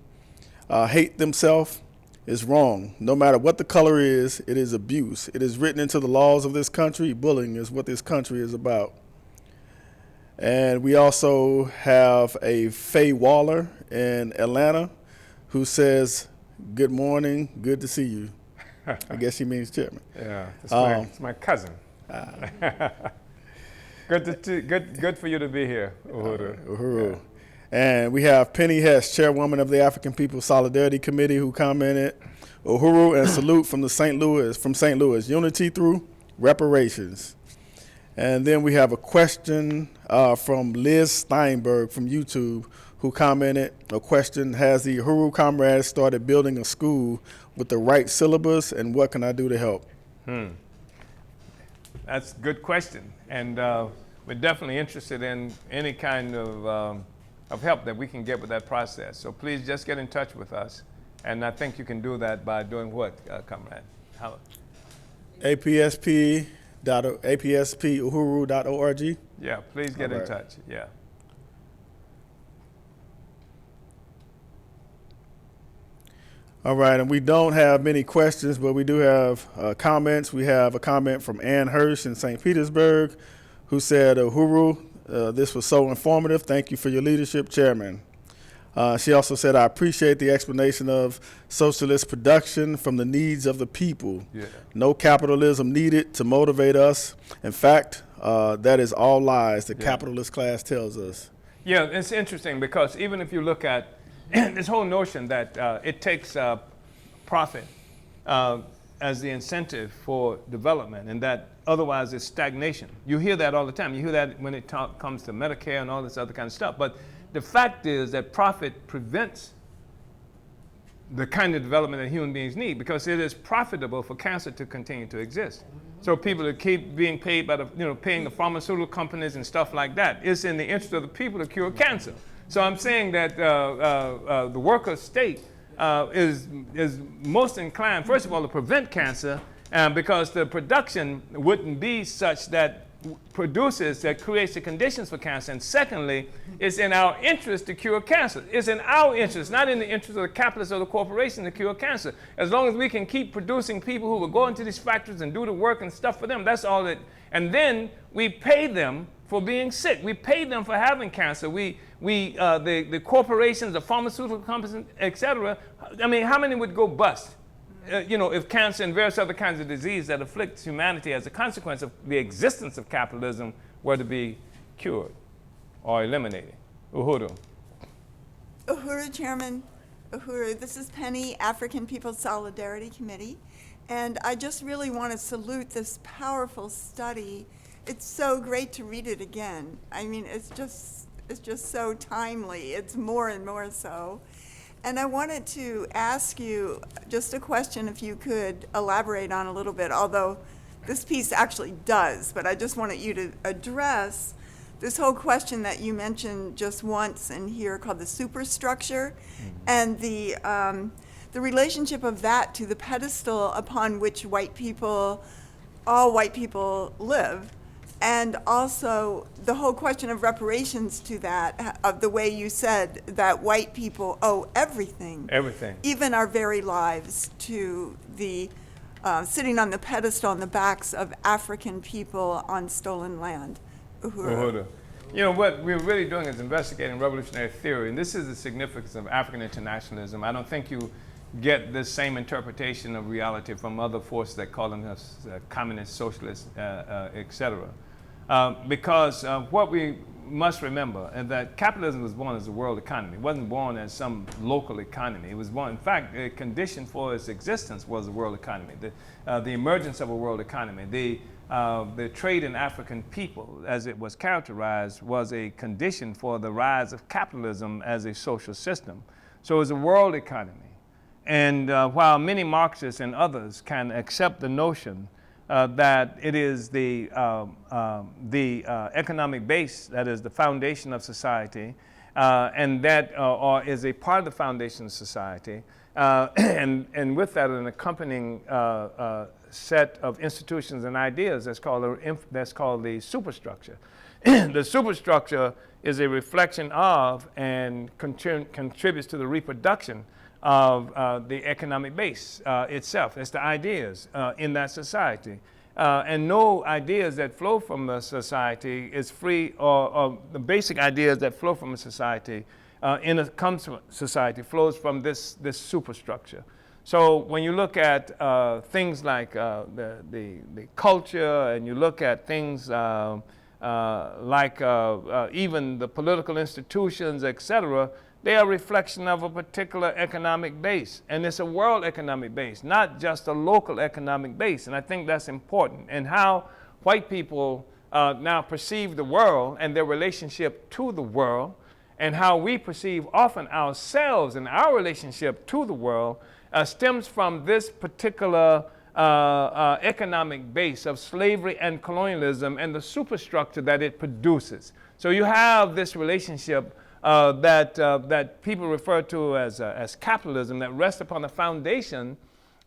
hate themselves is wrong. No matter what the color is, it is abuse. It is written into the laws of this country. Bullying is what this country is about." And we also have a Faye Waller in Atlanta who says, "Good morning, good to see you." I guess she means chairman. Yeah, it's my cousin. Good for you to be here, Uhuru. Uhuru. Yeah. And we have Penny Hess, chairwoman of the African People's Solidarity Committee, who commented, "Uhuru and salute from St. Louis, unity through reparations." And then we have a question from Liz Steinberg from YouTube, who commented or questioned, has the Uhuru Comrades started building a school with the right syllabus, and what can I do to help? That's a good question. And we're definitely interested in any kind of help that we can get with that process. So please just get in touch with us. And I think you can do that by doing what, Comrade? How? apspuhuru.org. Yeah, please get All in right. touch. Yeah. All right, and we don't have many questions, but we do have comments. We have a comment from Ann Hirsch in St. Petersburg, who said, Uhuru, this was so informative. Thank you for your leadership, Chairman. She also said, I appreciate the explanation of socialist production from the needs of the people. Yeah. No capitalism needed to motivate us. In fact, that is all lies the capitalist class tells us. Yeah, it's interesting because even if you look at this whole notion that it takes profit as the incentive for development, and that otherwise it's stagnation. You hear that all the time. You hear that when it comes to Medicare and all this other kind of stuff. But the fact is that profit prevents the kind of development that human beings need, because it is profitable for cancer to continue to exist. So people that keep being paid by paying the pharmaceutical companies and stuff like that. It's in the interest of the people to cure cancer. So I'm saying that the worker state is most inclined, first of all, to prevent cancer, because the production wouldn't be such that creates the conditions for cancer. And secondly, it's in our interest to cure cancer. It's in our interest, not in the interest of the capitalists or the corporation, to cure cancer. As long as we can keep producing people who will go into these factories and do the work and stuff for them, that's all that. And then we pay them for being sick. We pay them for having cancer. The corporations, the pharmaceutical companies, et cetera, I mean, how many would go bust? If cancer and various other kinds of disease that afflict humanity as a consequence of the existence of capitalism were to be cured or eliminated. Uhuru. Uhuru, Chairman. Uhuru, this is Penny, African People's Solidarity Committee. And I just really want to salute this powerful study. It's so great to read it again. I mean, it's just so timely. It's more and more so. And I wanted to ask you just a question, if you could elaborate on a little bit, although this piece actually does, but I just wanted you to address this whole question that you mentioned just once in here called the superstructure, and the relationship of that to the pedestal upon which all white people live. And also the whole question of reparations to that, of the way you said that white people owe everything. Everything. Even our very lives to the sitting on the pedestal on the backs of African people on stolen land. Uhuru. Uhuru. What we're really doing is investigating revolutionary theory, and this is the significance of African internationalism. I don't think you get this same interpretation of reality from other forces that call themselves communist, socialist, et cetera. Because what we must remember is that capitalism was born as a world economy. It wasn't born as some local economy. It was born, in fact, a condition for its existence was the world economy, the emergence of a world economy. The trade in African people, as it was characterized, was a condition for the rise of capitalism as a social system. So it was a world economy. And while many Marxists and others can accept the notion that it is the economic base that is the foundation of society, and that or is a part of the foundation of society, and with that an accompanying set of institutions and ideas that's called the superstructure. The superstructure is a reflection of and contributes to the reproduction of the economic base itself. It's the ideas in that society. And no ideas that flow from a society is free, or the basic ideas that flow from a society society flows from this superstructure. So when you look at things like the culture, and you look at things like even the political institutions, et cetera, they are a reflection of a particular economic base. And it's a world economic base, not just a local economic base. And I think that's important. And how white people now perceive the world and their relationship to the world, and how we perceive often ourselves and our relationship to the world stems from this particular economic base of slavery and colonialism and the superstructure that it produces. So you have this relationship that people refer to as capitalism that rests upon the foundation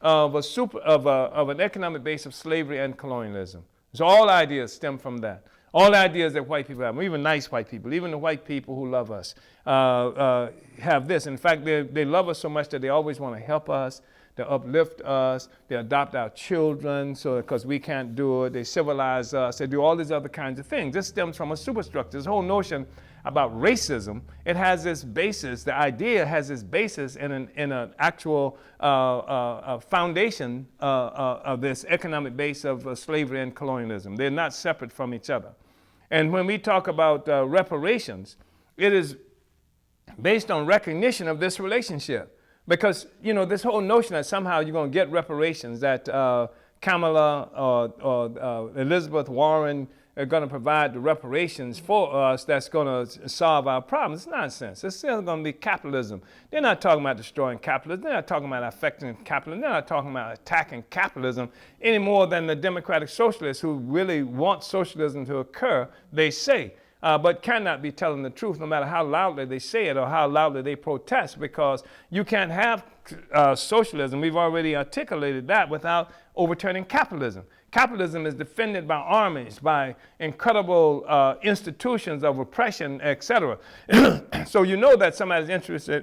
of an economic base of slavery and colonialism. So all ideas stem from that. All ideas that white people have, even nice white people, even the white people who love us, have this. In fact, they love us so much that they always want to help us, they uplift us, they adopt our children because we can't do it, they civilize us, they do all these other kinds of things. This stems from a superstructure. This whole notion about racism, it has this basis, the idea has this basis in an actual foundation of this economic base of slavery and colonialism. They're not separate from each other. And when we talk about reparations, it is based on recognition of this relationship. Because, this whole notion that somehow you're going to get reparations, that Kamala or Elizabeth Warren are going to provide the reparations for us that's going to solve our problems. It's nonsense. It's still going to be capitalism. They're not talking about destroying capitalism. They're not talking about affecting capitalism. They're not talking about attacking capitalism any more than the democratic socialists who really want socialism to occur, they say. But cannot be telling the truth no matter how loudly they say it or how loudly they protest, because you can't have socialism, we've already articulated that, without overturning capitalism. Capitalism is defended by armies, by incredible institutions of oppression, etc. So you know that somebody's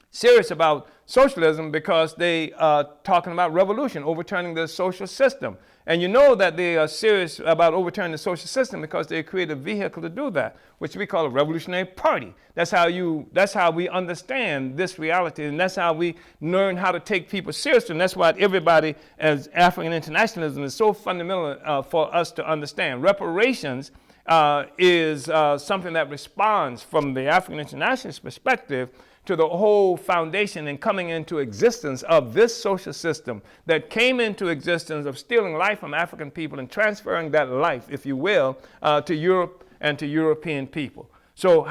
serious about socialism because they are talking about revolution, overturning the social system. And you know that they are serious about overturning the social system because they create a vehicle to do that, which we call a revolutionary party. That's how we understand this reality, and that's how we learn how to take people seriously. And that's why everybody, as African internationalism, is so fundamental for us to understand. Reparations is something that responds from the African internationalist perspective to the whole foundation and coming into existence of this social system that came into existence of stealing life from African people and transferring that life, if you will, to Europe and to European people. So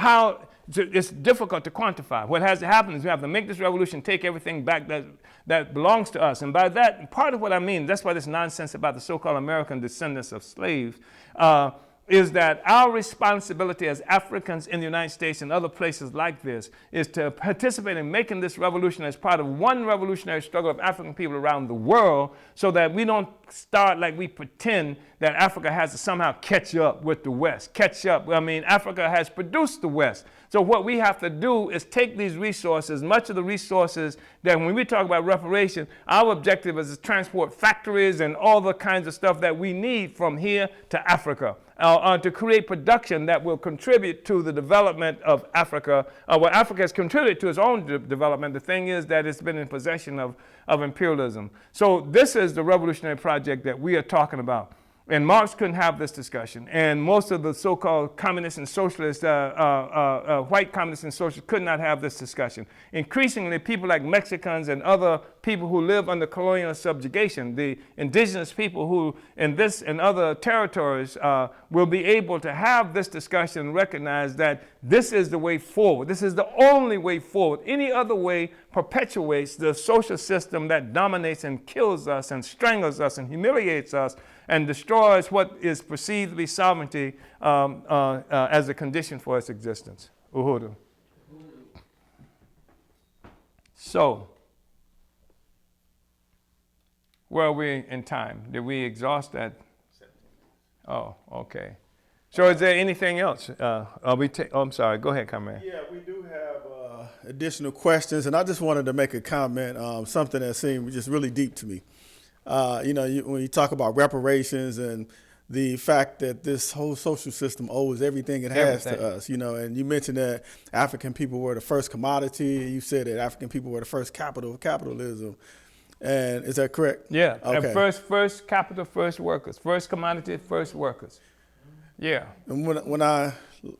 it's difficult to quantify. What has to happen is we have to make this revolution, take everything back that belongs to us. And by that, part of what I mean, that's why this nonsense about the so-called American descendants of slaves, is that our responsibility as Africans in the United States and other places like this is to participate in making this revolution as part of one revolutionary struggle of African people around the world, so that we don't start like we pretend that Africa has to somehow catch up with the West. Africa has produced the West. So what we have to do is take these resources, much of the resources that when we talk about reparation, our objective is to transport factories and all the kinds of stuff that we need from here to Africa, to create production that will contribute to the development of Africa. What Africa has contributed to its own development, the thing is that it's been in possession of imperialism. So this is the revolutionary project that we are talking about. And Marx couldn't have this discussion. And most of the so-called communists and socialists, white communists and socialists, could not have this discussion. Increasingly, people like Mexicans and other people who live under colonial subjugation, the indigenous people who in this and other territories will be able to have this discussion and recognize that this is the way forward. This is the only way forward. Any other way perpetuates the social system that dominates and kills us and strangles us and humiliates us and destroys what is perceived to be sovereignty as a condition for its existence. Uhuru. So, where are we in time? Did we exhaust that? Oh, okay. So is there anything else? I'm sorry. Go ahead, Comrade. Yeah, we do have additional questions, and I just wanted to make a comment, something that seemed just really deep to me. When you talk about reparations and the fact that this whole social system owes everything it has to us, and you mentioned that African people were the first commodity. You said that African people were the first capital of capitalism. And is that correct? Yeah. Okay. And first capital, first workers. First commodity, first workers. Yeah. And when I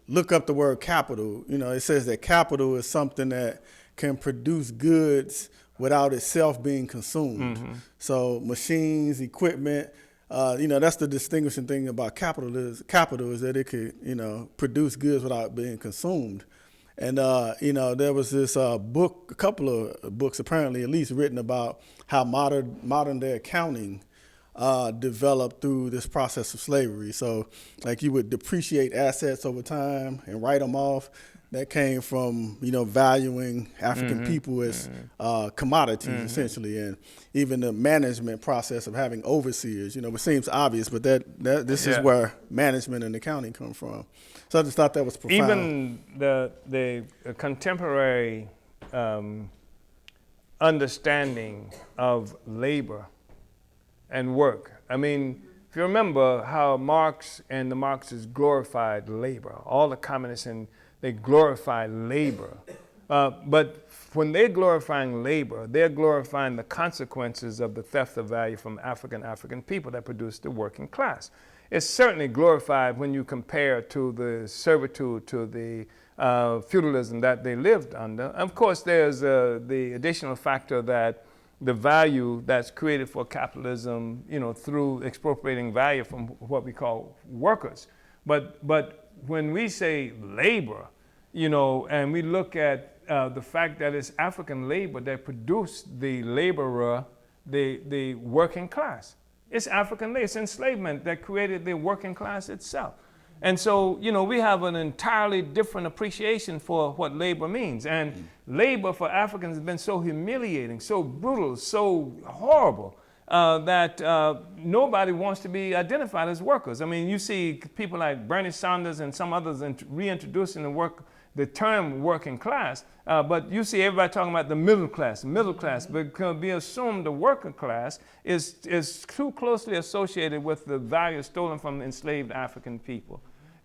look up the word capital, it says that capital is something that can produce goods without itself being consumed. Mm-hmm. So machines, equipment, that's the distinguishing thing about capital is that it could, produce goods without being consumed. And, there was this book, a couple of books apparently at least written about how modern day accounting developed through this process of slavery. So like you would depreciate assets over time and write them off. That came from, valuing African people as commodities, essentially, and even the management process of having overseers. It seems obvious, but this is where management and accounting come from. So I just thought that was profound. Even the contemporary understanding of labor and work. I mean, if you remember how Marx and the Marxists glorified labor, all the communists, and they glorify labor. But when they're glorifying labor, they're glorifying the consequences of the theft of value from African people that produced the working class. It's certainly glorified when you compare to the servitude, to the feudalism that they lived under. Of course, there's the additional factor that the value that's created for capitalism, through expropriating value from what we call workers. But when we say labor, and we look at the fact that it's African labor that produced the laborer, the working class. It's African labor, it's enslavement that created the working class itself. And so, we have an entirely different appreciation for what labor means. And labor for Africans has been so humiliating, so brutal, so horrible, that nobody wants to be identified as workers. I mean, you see people like Bernie Sanders and some others reintroducing the term working class, but you see everybody talking about the middle class, because we assume the working class is too closely associated with the value stolen from enslaved African people.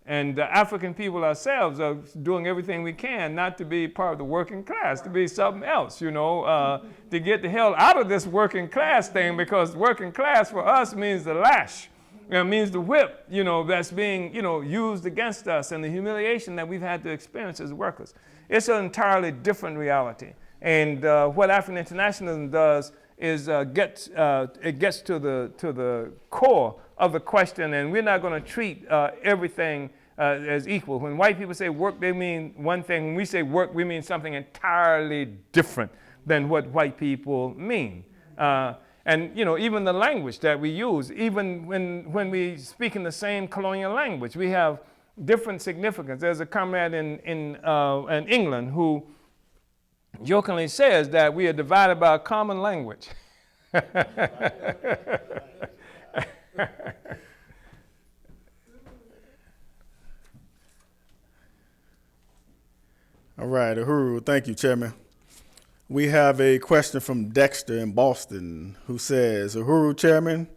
And the African people ourselves are doing everything we can not to be part of the working class, to be something else, to get the hell out of this working class thing, because working class for us means the lash. It means the whip, that's being, used against us, and the humiliation that we've had to experience as workers. It's an entirely different reality. And what African internationalism does is it gets to the core of the question, and we're not going to treat everything as equal. When white people say work, they mean one thing. When we say work, we mean something entirely different than what white people mean. And even the language that we use, even when we speak in the same colonial language, we have different significance. There's a comrade in England who jokingly says that we are divided by a common language. All right, Uhuru, thank you, Chairman. We have a question from Dexter in Boston who says, Uhuru Chairman,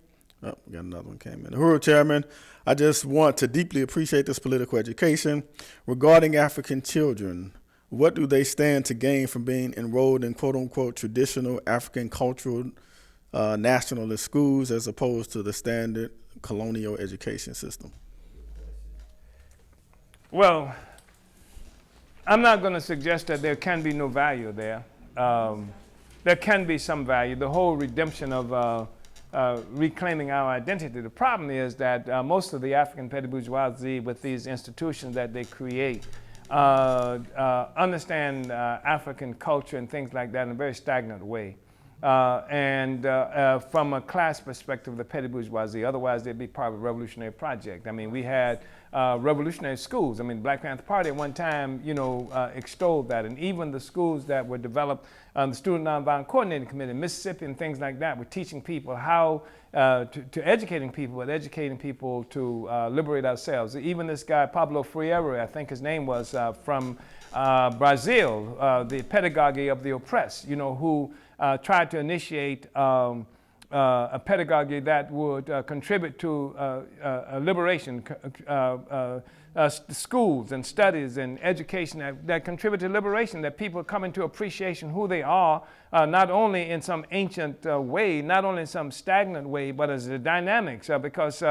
we got another one came in. Uhuru Chairman, I just want to deeply appreciate this political education. Regarding African children, what do they stand to gain from being enrolled in quote unquote traditional African cultural nationalist schools as opposed to the standard colonial education system? Well, I'm not going to suggest that there can be no value there. There can be some value. The whole redemption of reclaiming our identity. The problem is that most of the African petty bourgeoisie with these institutions that they create understand African culture and things like that in a very stagnant way. And from a class perspective, the petty bourgeoisie, otherwise they'd be part of a revolutionary project. I mean, we had revolutionary schools. I mean, the Black Panther Party at one time, extolled that. And even the schools that were developed, the Student Nonviolent Coordinating Committee in Mississippi and things like that, were teaching people how, to educating people, but educating people to liberate ourselves. Even this guy, Pablo Freire, I think his name was, from Brazil, the pedagogy of the oppressed, who tried to initiate a pedagogy that would contribute to liberation, schools and studies and education that contribute to liberation, that people come into appreciation who they are, not only in some ancient way, not only in some stagnant way, but as the dynamics, because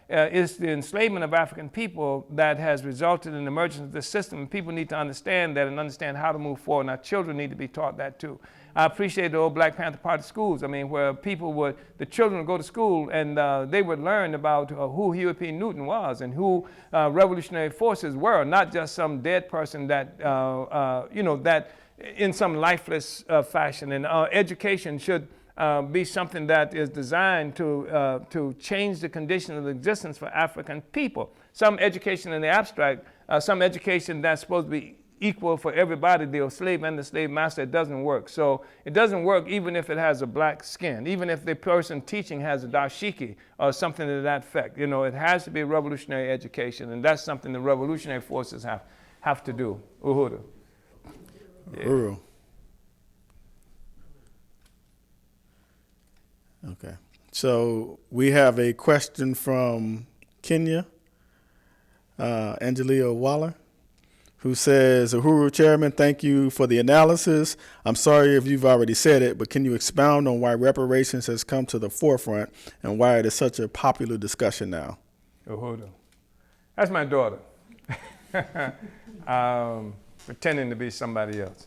it's the enslavement of African people that has resulted in the emergence of this system. And people need to understand that and understand how to move forward. And our children need to be taught that too. I appreciate the old Black Panther Party schools. I mean, where the children would go to school and they would learn about who Huey P. Newton was and who revolutionary forces were, not just some dead person that, that in some lifeless fashion. And education should be something that is designed to change the condition of existence for African people. Some education in the abstract, some education that's supposed to be equal for everybody, the slave and the slave master, it doesn't work. So it doesn't work even if it has a black skin, even if the person teaching has a dashiki or something to that effect. It has to be revolutionary education, and that's something the revolutionary forces have to do. Uhuru. Yeah. Uhuru. Okay. So we have a question from Kenya, Angelia Waller, who says, Uhuru Chairman, thank you for the analysis. I'm sorry if you've already said it, but can you expound on why reparations has come to the forefront and why it is such a popular discussion now? Uhuru. That's my daughter. Pretending to be somebody else.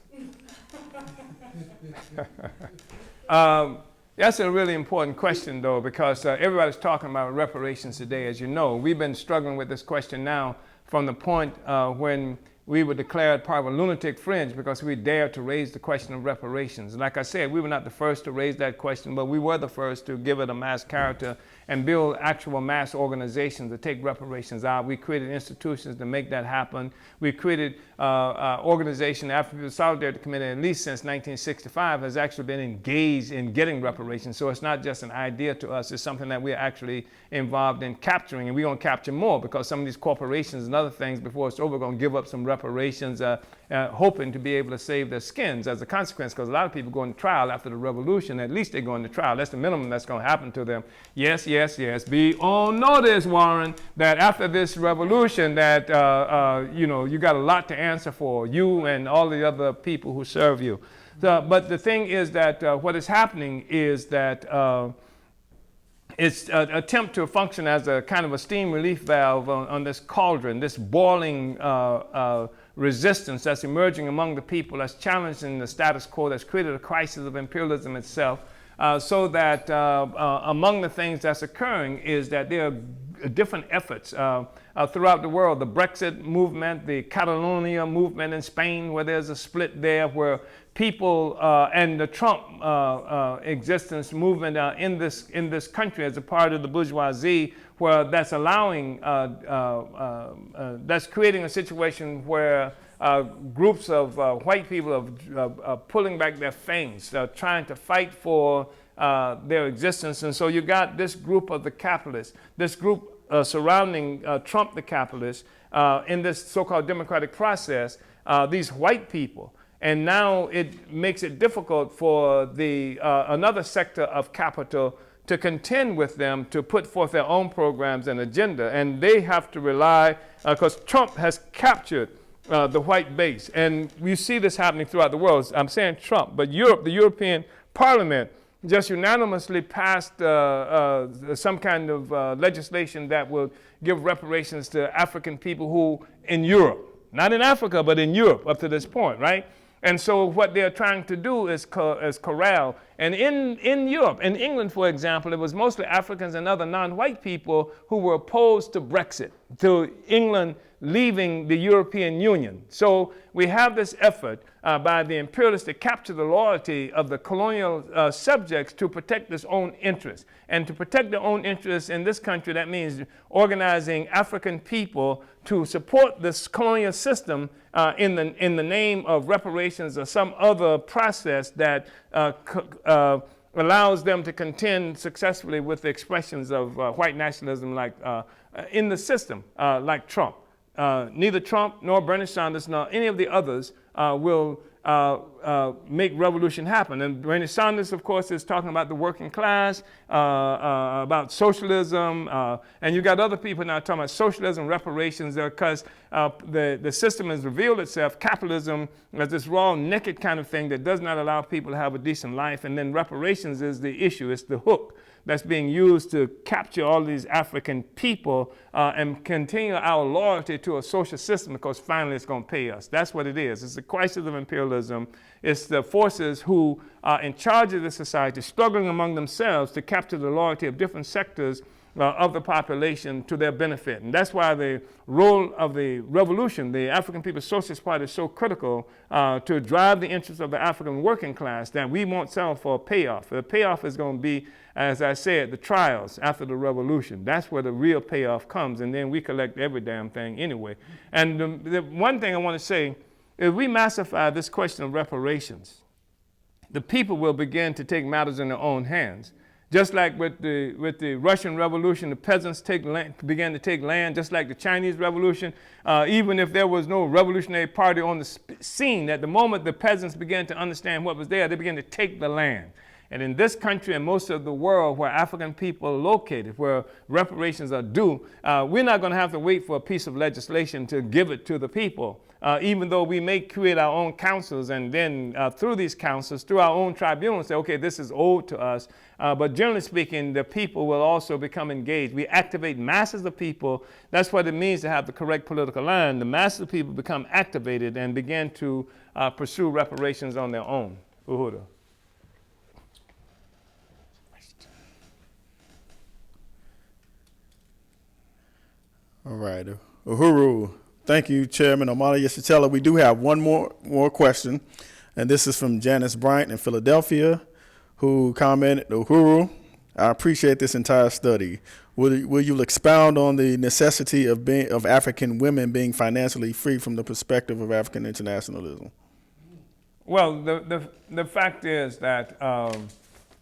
That's a really important question, though, because everybody's talking about reparations today, as you know. We've been struggling with this question now from the point when we were declared part of a lunatic fringe because we dared to raise the question of reparations. And like I said, we were not the first to raise that question, but we were the first to give it a mass character and build actual mass organizations to take reparations out. We created institutions to make that happen. We created organization, the African Solidarity Committee, at least since 1965, has actually been engaged in getting reparations. So it's not just an idea to us, it's something that we're actually involved in capturing, and we're going to capture more because some of these corporations and other things, before it's over, going to give up some reparations, hoping to be able to save their skins as a consequence, because a lot of people go into trial after the revolution. At least they go into trial. That's the minimum that's going to happen to them. Yes. Be on notice, Warren, that after this revolution that, you got a lot to answer for, you and all the other people who serve you. But the thing is that what is happening is that it's an attempt to function as a kind of a steam relief valve on this cauldron, this boiling resistance that's emerging among the people, that's challenging the status quo, that's created a crisis of imperialism itself. So that among the things that's occurring is that there are different efforts throughout the world. The Brexit movement, the Catalonia movement in Spain, where there's a split there, where people and the Trump existence movement in this country as a part of the bourgeoisie, where that's allowing, that's creating a situation where groups of white people are pulling back their fangs, trying to fight for their existence. And so you got this group of the capitalists, this group surrounding Trump the capitalist in this so-called democratic process, these white people. And now it makes it difficult for another sector of capital to contend with them, to put forth their own programs and agenda. And they have to rely, because Trump has captured the white base. And we see this happening throughout the world. I'm saying Trump, but Europe, the European Parliament just unanimously passed some kind of legislation that will give reparations to African people who in Europe, not in Africa, but in Europe up to this point, right? And so what they're trying to do is corral. And in Europe, in England, for example, it was mostly Africans and other non-white people who were opposed to Brexit, to England leaving the European Union. So we have this effort by the imperialists to capture the loyalty of the colonial subjects to protect their own interests. And to protect their own interests in this country, that means organizing African people to support this colonial system in the name of reparations or some other process that allows them to contend successfully with the expressions of white nationalism like in the system, like Trump. Neither Trump nor Bernie Sanders nor any of the others will make revolution happen. And Bernie Sanders, of course, is talking about the working class, about socialism, and you got other people now talking about socialism, reparations, because the system has revealed itself, capitalism, as this raw, naked kind of thing that does not allow people to have a decent life, and then reparations is the issue, it's the hook that's being used to capture all these African people and continue our loyalty to a social system because finally it's going to pay us. That's what it is. It's a crisis of imperialism. It's the forces who are in charge of the society, struggling among themselves to capture the loyalty of different sectors of the population to their benefit. And that's why the role of the revolution, the African People's Socialist Party, is so critical to drive the interests of the African working class, that we won't settle for a payoff. The payoff is going to be, as I said, the trials after the revolution. That's where the real payoff comes, and then we collect every damn thing anyway. And the one thing I want to say, if we massify this question of reparations, the people will begin to take matters in their own hands. Just like with the Russian Revolution, the peasants began to take land, just like the Chinese Revolution. Even if there was no revolutionary party on the scene, at the moment the peasants began to understand what was there, they began to take the land. And in this country and most of the world where African people are located, where reparations are due, we're not going to have to wait for a piece of legislation to give it to the people. Even though we may create our own councils and then through these councils, through our own tribunals, say, okay, this is owed to us. But generally speaking, the people will also become engaged. We activate masses of people. That's what it means to have the correct political line. The masses of people become activated and begin to pursue reparations on their own. Uhuru. All right. Uhuru, thank you, Chairman Omali Yeshitela. We do have one more question, and this is from Janice Bryant in Philadelphia, who commented, Uhuru, I appreciate this entire study. Will you expound on the necessity of African women being financially free from the perspective of African internationalism? Well, the fact is that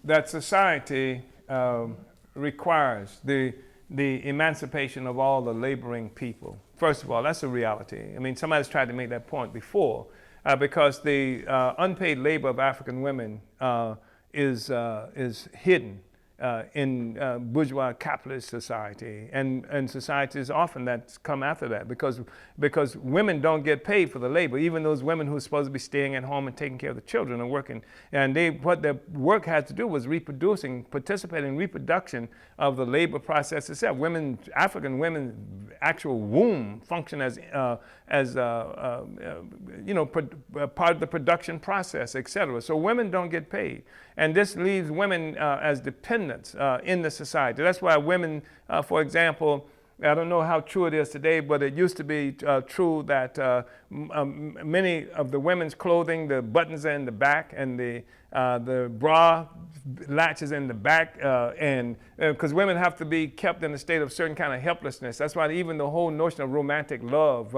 that society requires the emancipation of all the laboring people. First of all, that's a reality. I mean, somebody's tried to make that point before, because the unpaid labor of African women is hidden in bourgeois capitalist society and societies often that come after that, because women don't get paid for the labor. Even those women who are supposed to be staying at home and taking care of the children are working, and what their work had to do was participating in reproduction of the labor process itself. African women's actual womb function as part of the production process, etc. So women don't get paid, and this leaves women as dependents in the society. That's why women, for example, I don't know how true it is today, but it used to be true that many of the women's clothing, the buttons are in the back, and the bra latches in the back, and because women have to be kept in a state of certain kind of helplessness. That's why even the whole notion of romantic love,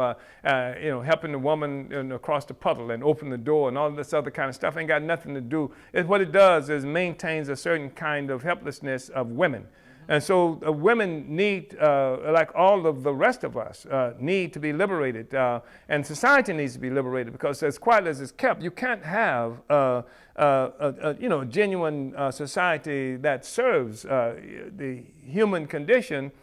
helping the woman across the puddle and open the door and all this other kind of stuff ain't got nothing to do. What it does is maintains a certain kind of helplessness of women. And so women need, like all of the rest of us, need to be liberated, and society needs to be liberated, because as quiet as it's kept, you can't have a genuine society that serves the human condition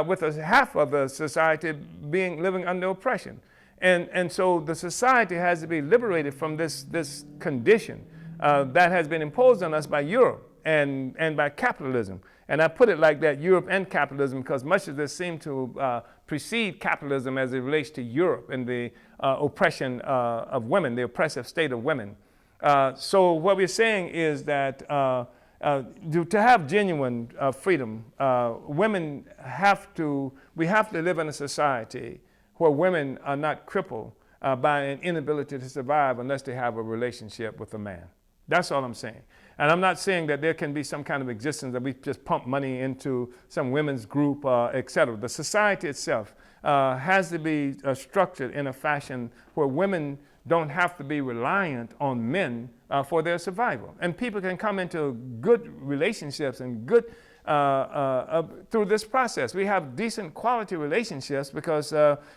with half of the society living under oppression. And so the society has to be liberated from this condition that has been imposed on us by Europe and by capitalism. And I put it like that, Europe and capitalism, because much of this seemed to precede capitalism as it relates to Europe and the oppression of women, the oppressive state of women. So what we're saying is that to have genuine freedom, we have to live in a society where women are not crippled by an inability to survive unless they have a relationship with a man. That's all I'm saying. And I'm not saying that there can be some kind of existence that we just pump money into some women's group, et cetera. The society itself has to be structured in a fashion where women don't have to be reliant on men for their survival. And people can come into good relationships and good through this process. We have decent quality relationships because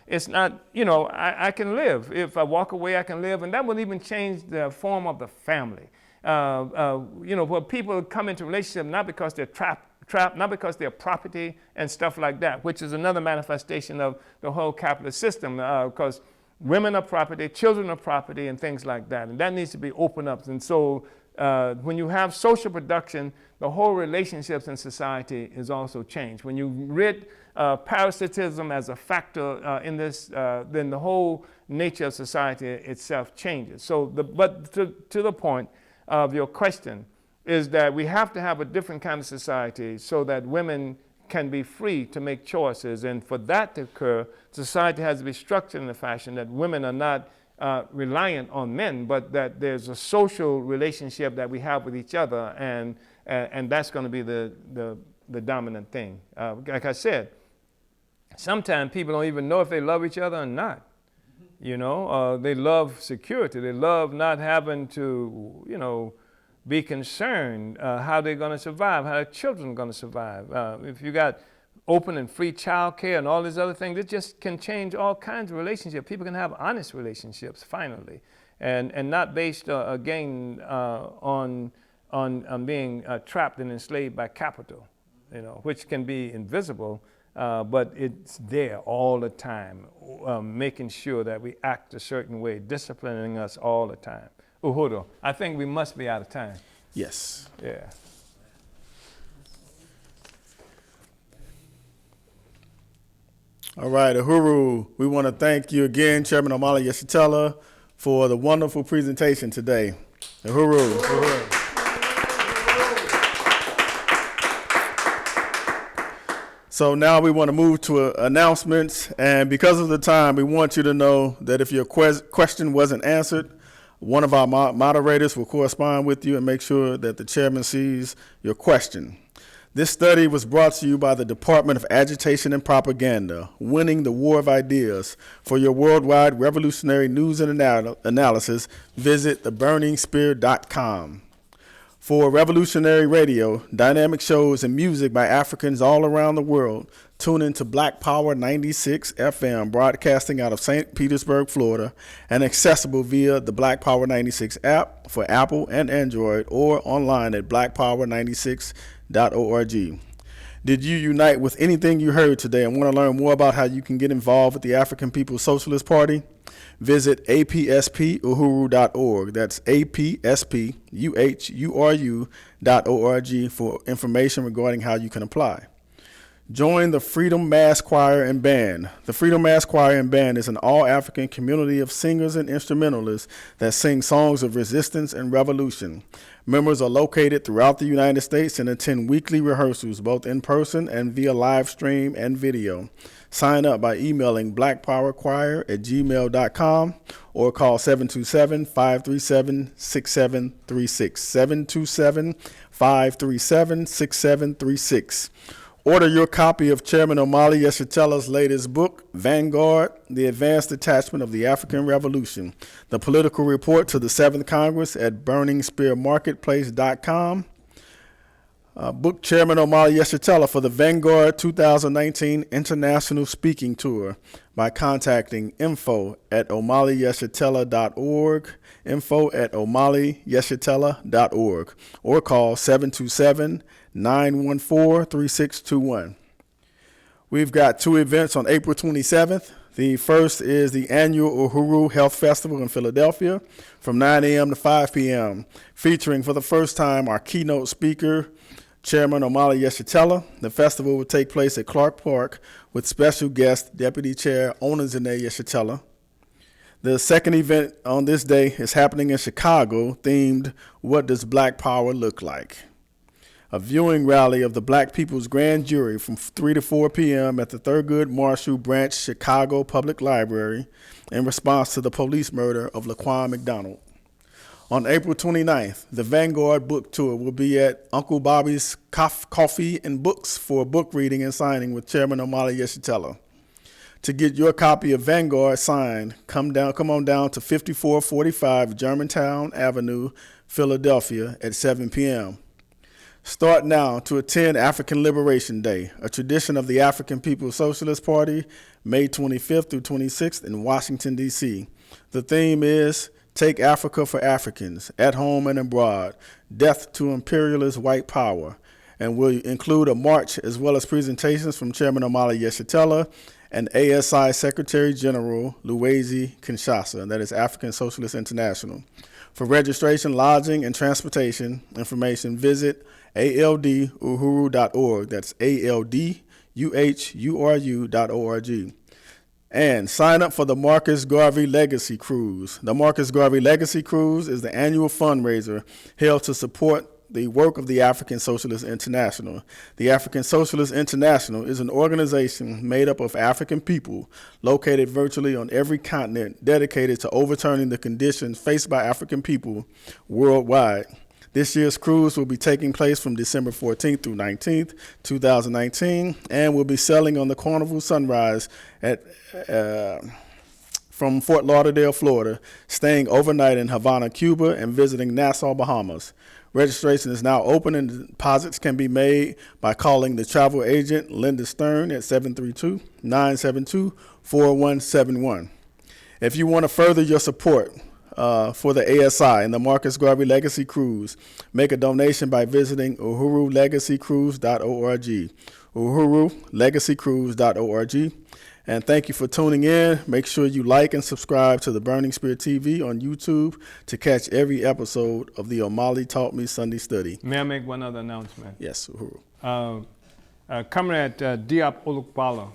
it's not, I can live. If I walk away, I can live. And that wouldn't even change the form of the family. Where people come into relationship not because they're trapped, not because they're property and stuff like that, which is another manifestation of the whole capitalist system, because women are property, children are property, and things like that. And that needs to be opened up. And so when you have social production, the whole relationships in society is also changed. When you rid parasitism as a factor in this, then the whole nature of society itself changes. So, but to the point of your question is that we have to have a different kind of society so that women can be free to make choices. And for that to occur, society has to be structured in a fashion that women are not reliant on men, but that there's a social relationship that we have with each other, and that's going to be the dominant thing. Like I said, sometimes people don't even know if they love each other or not. You know, they love security. They love not having to, you know, be concerned how they're going to survive, how their children are going to survive. If you got open and free child care and all these other things, it just can change all kinds of relationships. People can have honest relationships finally, and not based again on being trapped and enslaved by capital, you know, which can be invisible, but it's there all the time, making sure that we act a certain way, disciplining us all the time. Uhuru, I think we must be out of time. Yes. Yeah. All right, Uhuru, we want to thank you again, Chairman Omali Yeshitela, for the wonderful presentation today. Uhuru. Uhuru. So now we want to move to announcements, and because of the time, we want you to know that if your question wasn't answered, one of our moderators will correspond with you and make sure that the chairman sees your question. This study was brought to you by the Department of Agitation and Propaganda, winning the war of ideas. For your worldwide revolutionary news and analysis, visit theburningspear.com. For revolutionary radio, dynamic shows, and music by Africans all around the world, tune into Black Power 96 FM, broadcasting out of St. Petersburg, Florida, and accessible via the Black Power 96 app for Apple and Android, or online at blackpower96.org. Did you unite with anything you heard today and want to learn more about how you can get involved with the African People's Socialist Party? Visit apspuhuru.org. That's apspuhuru.org for information regarding how you can apply. Join the Freedom Mass Choir and Band. The Freedom Mass Choir and Band is an all-African community of singers and instrumentalists that sing songs of resistance and revolution. Members are located throughout the United States and attend weekly rehearsals, both in person and via live stream and video. Sign up by emailing blackpowerchoir@gmail.com or call 727-537-6736, 727-537-6736. Order your copy of Chairman Omali Yeshitela's latest book, Vanguard, The Advanced Detachment of the African Revolution, the political report to the 7th Congress at burningspearmarketplace.com. Book Chairman Omali Yeshitela for the Vanguard 2019 International Speaking Tour by contacting info@omaliyeshitela.org, info@omaliyeshitela.org, or call 727-914-3621. We've got two events on April 27th. The first is the annual Uhuru Health Festival in Philadelphia from 9 a.m. to 5 p.m., featuring for the first time our keynote speaker, Chairman Omali Yeshitela. The festival will take place at Clark Park with special guest Deputy Chair Onazine Yeshitela. The second event on this day is happening in Chicago, themed What Does Black Power Look Like? A viewing rally of the Black People's Grand Jury from 3 to 4 p.m. at the Thurgood Marshall Branch Chicago Public Library in response to the police murder of Laquan McDonald. On April 29th, the Vanguard Book Tour will be at Uncle Bobby's Coffee and Books for a book reading and signing with Chairman Omali Yeshitela. To get your copy of Vanguard signed, come on down to 5445 Germantown Avenue, Philadelphia at 7 p.m. Start now to attend African Liberation Day, a tradition of the African People's Socialist Party, May 25th through 26th in Washington, D.C. The theme is Take Africa for Africans, at home and abroad, death to imperialist white power, and will include a march as well as presentations from Chairman Omali Yeshitela and ASI Secretary General Luwezi Kinshasa, that is African Socialist International. For registration, lodging, and transportation information, visit alduhuru.org. That's alduhuru.org. And sign up for the Marcus Garvey Legacy Cruise. The Marcus Garvey Legacy Cruise is the annual fundraiser held to support the work of the African Socialist International. The African Socialist International is an organization made up of African people located virtually on every continent, dedicated to overturning the conditions faced by African people worldwide. This year's cruise will be taking place from December 14th through 19th, 2019, and will be sailing on the Carnival Sunrise from Fort Lauderdale, Florida, staying overnight in Havana, Cuba, and visiting Nassau, Bahamas. Registration is now open and deposits can be by calling the travel agent Linda Stern at 732-972-4171. If you want to further your support for the ASI and the Marcus Garvey Legacy Cruise, make a donation by visiting uhurulegacycruise.org, uhurulegacycruise.org. And thank you for tuning in. Make sure you like and subscribe to the Burning Spear TV on YouTube to catch every episode of the Omali Taught Me Sunday Study. May I make one other announcement? Yes, Uhuru. Comrade Diop Olukbala,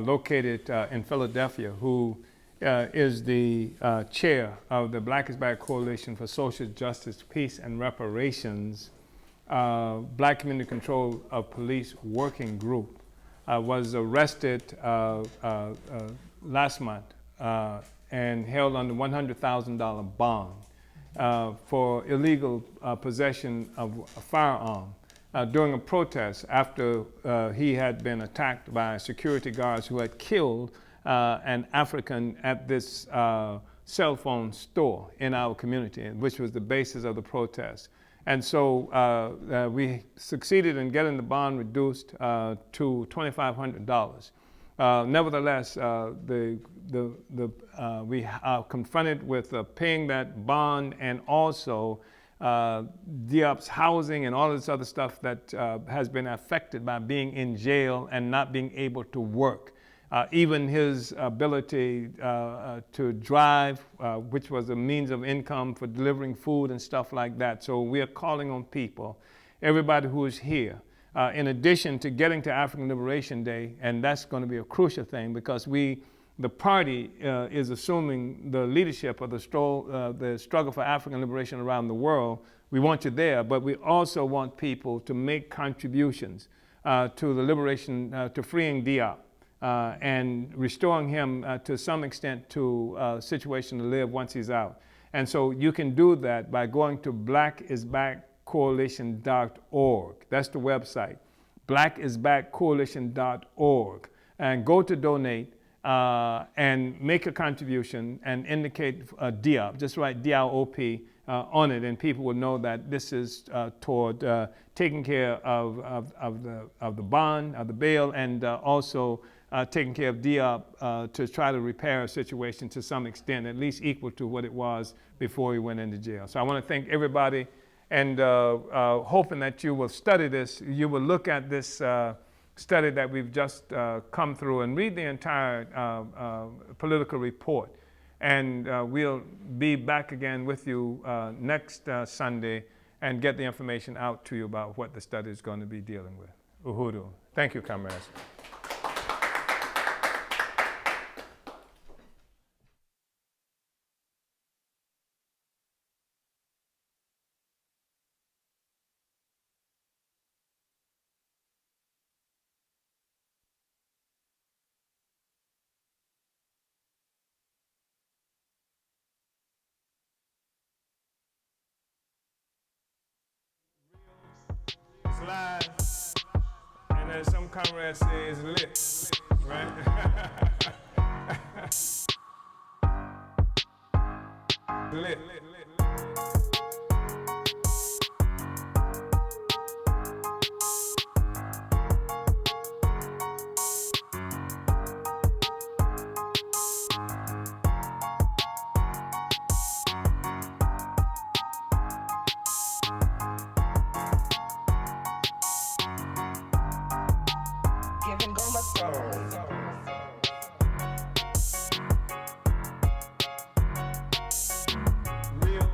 located in Philadelphia, who is the chair of the Black is Back Coalition for Social Justice, Peace, and Reparations, Black Community Control of Police Working Group, was arrested last month and held under $100,000 bond for illegal possession of a firearm during a protest after he had been attacked by security guards who had killed an African at this cell phone store in our community, which was the basis of the protest. And so we succeeded in getting the bond reduced to $2,500. Nevertheless, we are confronted with paying that bond and also Diop's housing and all this other stuff that has been affected by being in jail and not being able to work. Even his ability to drive, which was a means of income for delivering food and stuff like that. So we are calling on people, everybody who is here, in addition to getting to African Liberation Day, and that's going to be a crucial thing because the party is assuming the leadership of the struggle for African liberation around the world. We want you there, but we also want people to make contributions to the liberation, to freeing Diop. And restoring him to some extent to a situation to live once he's out. And so you can do that by going to blackisbackcoalition.org. That's the website, blackisbackcoalition.org. And go to donate and make a contribution and indicate Diop. Just write DIOP on it, and people will know that this is toward taking care of the bond, of the bail, and also taking care of Diop to try to repair a situation to some extent, at least equal to what it was before he went into jail. So I want to thank everybody, and hoping that you will study this, you will look at this study that we've just come through and read the entire political report. And we'll be back again with you next Sunday and get the information out to you about what the study is going to be dealing with. Uhuru. Thank you, comrades. Live, and as some comrades say, it's lit, right? lit. Giving go my soul. Real,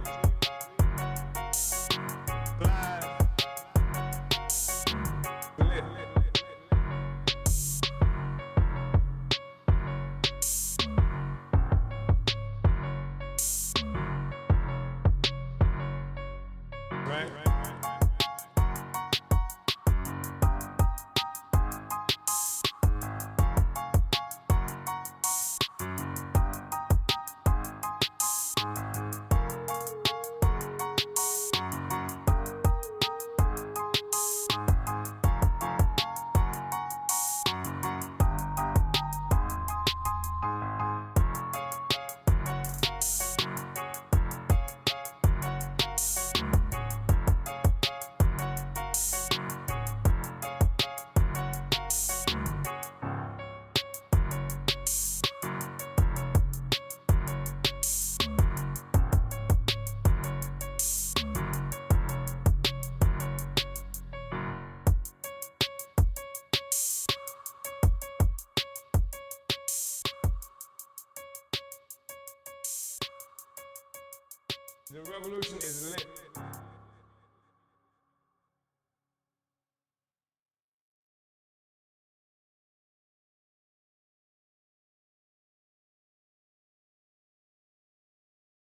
The revolution is lit.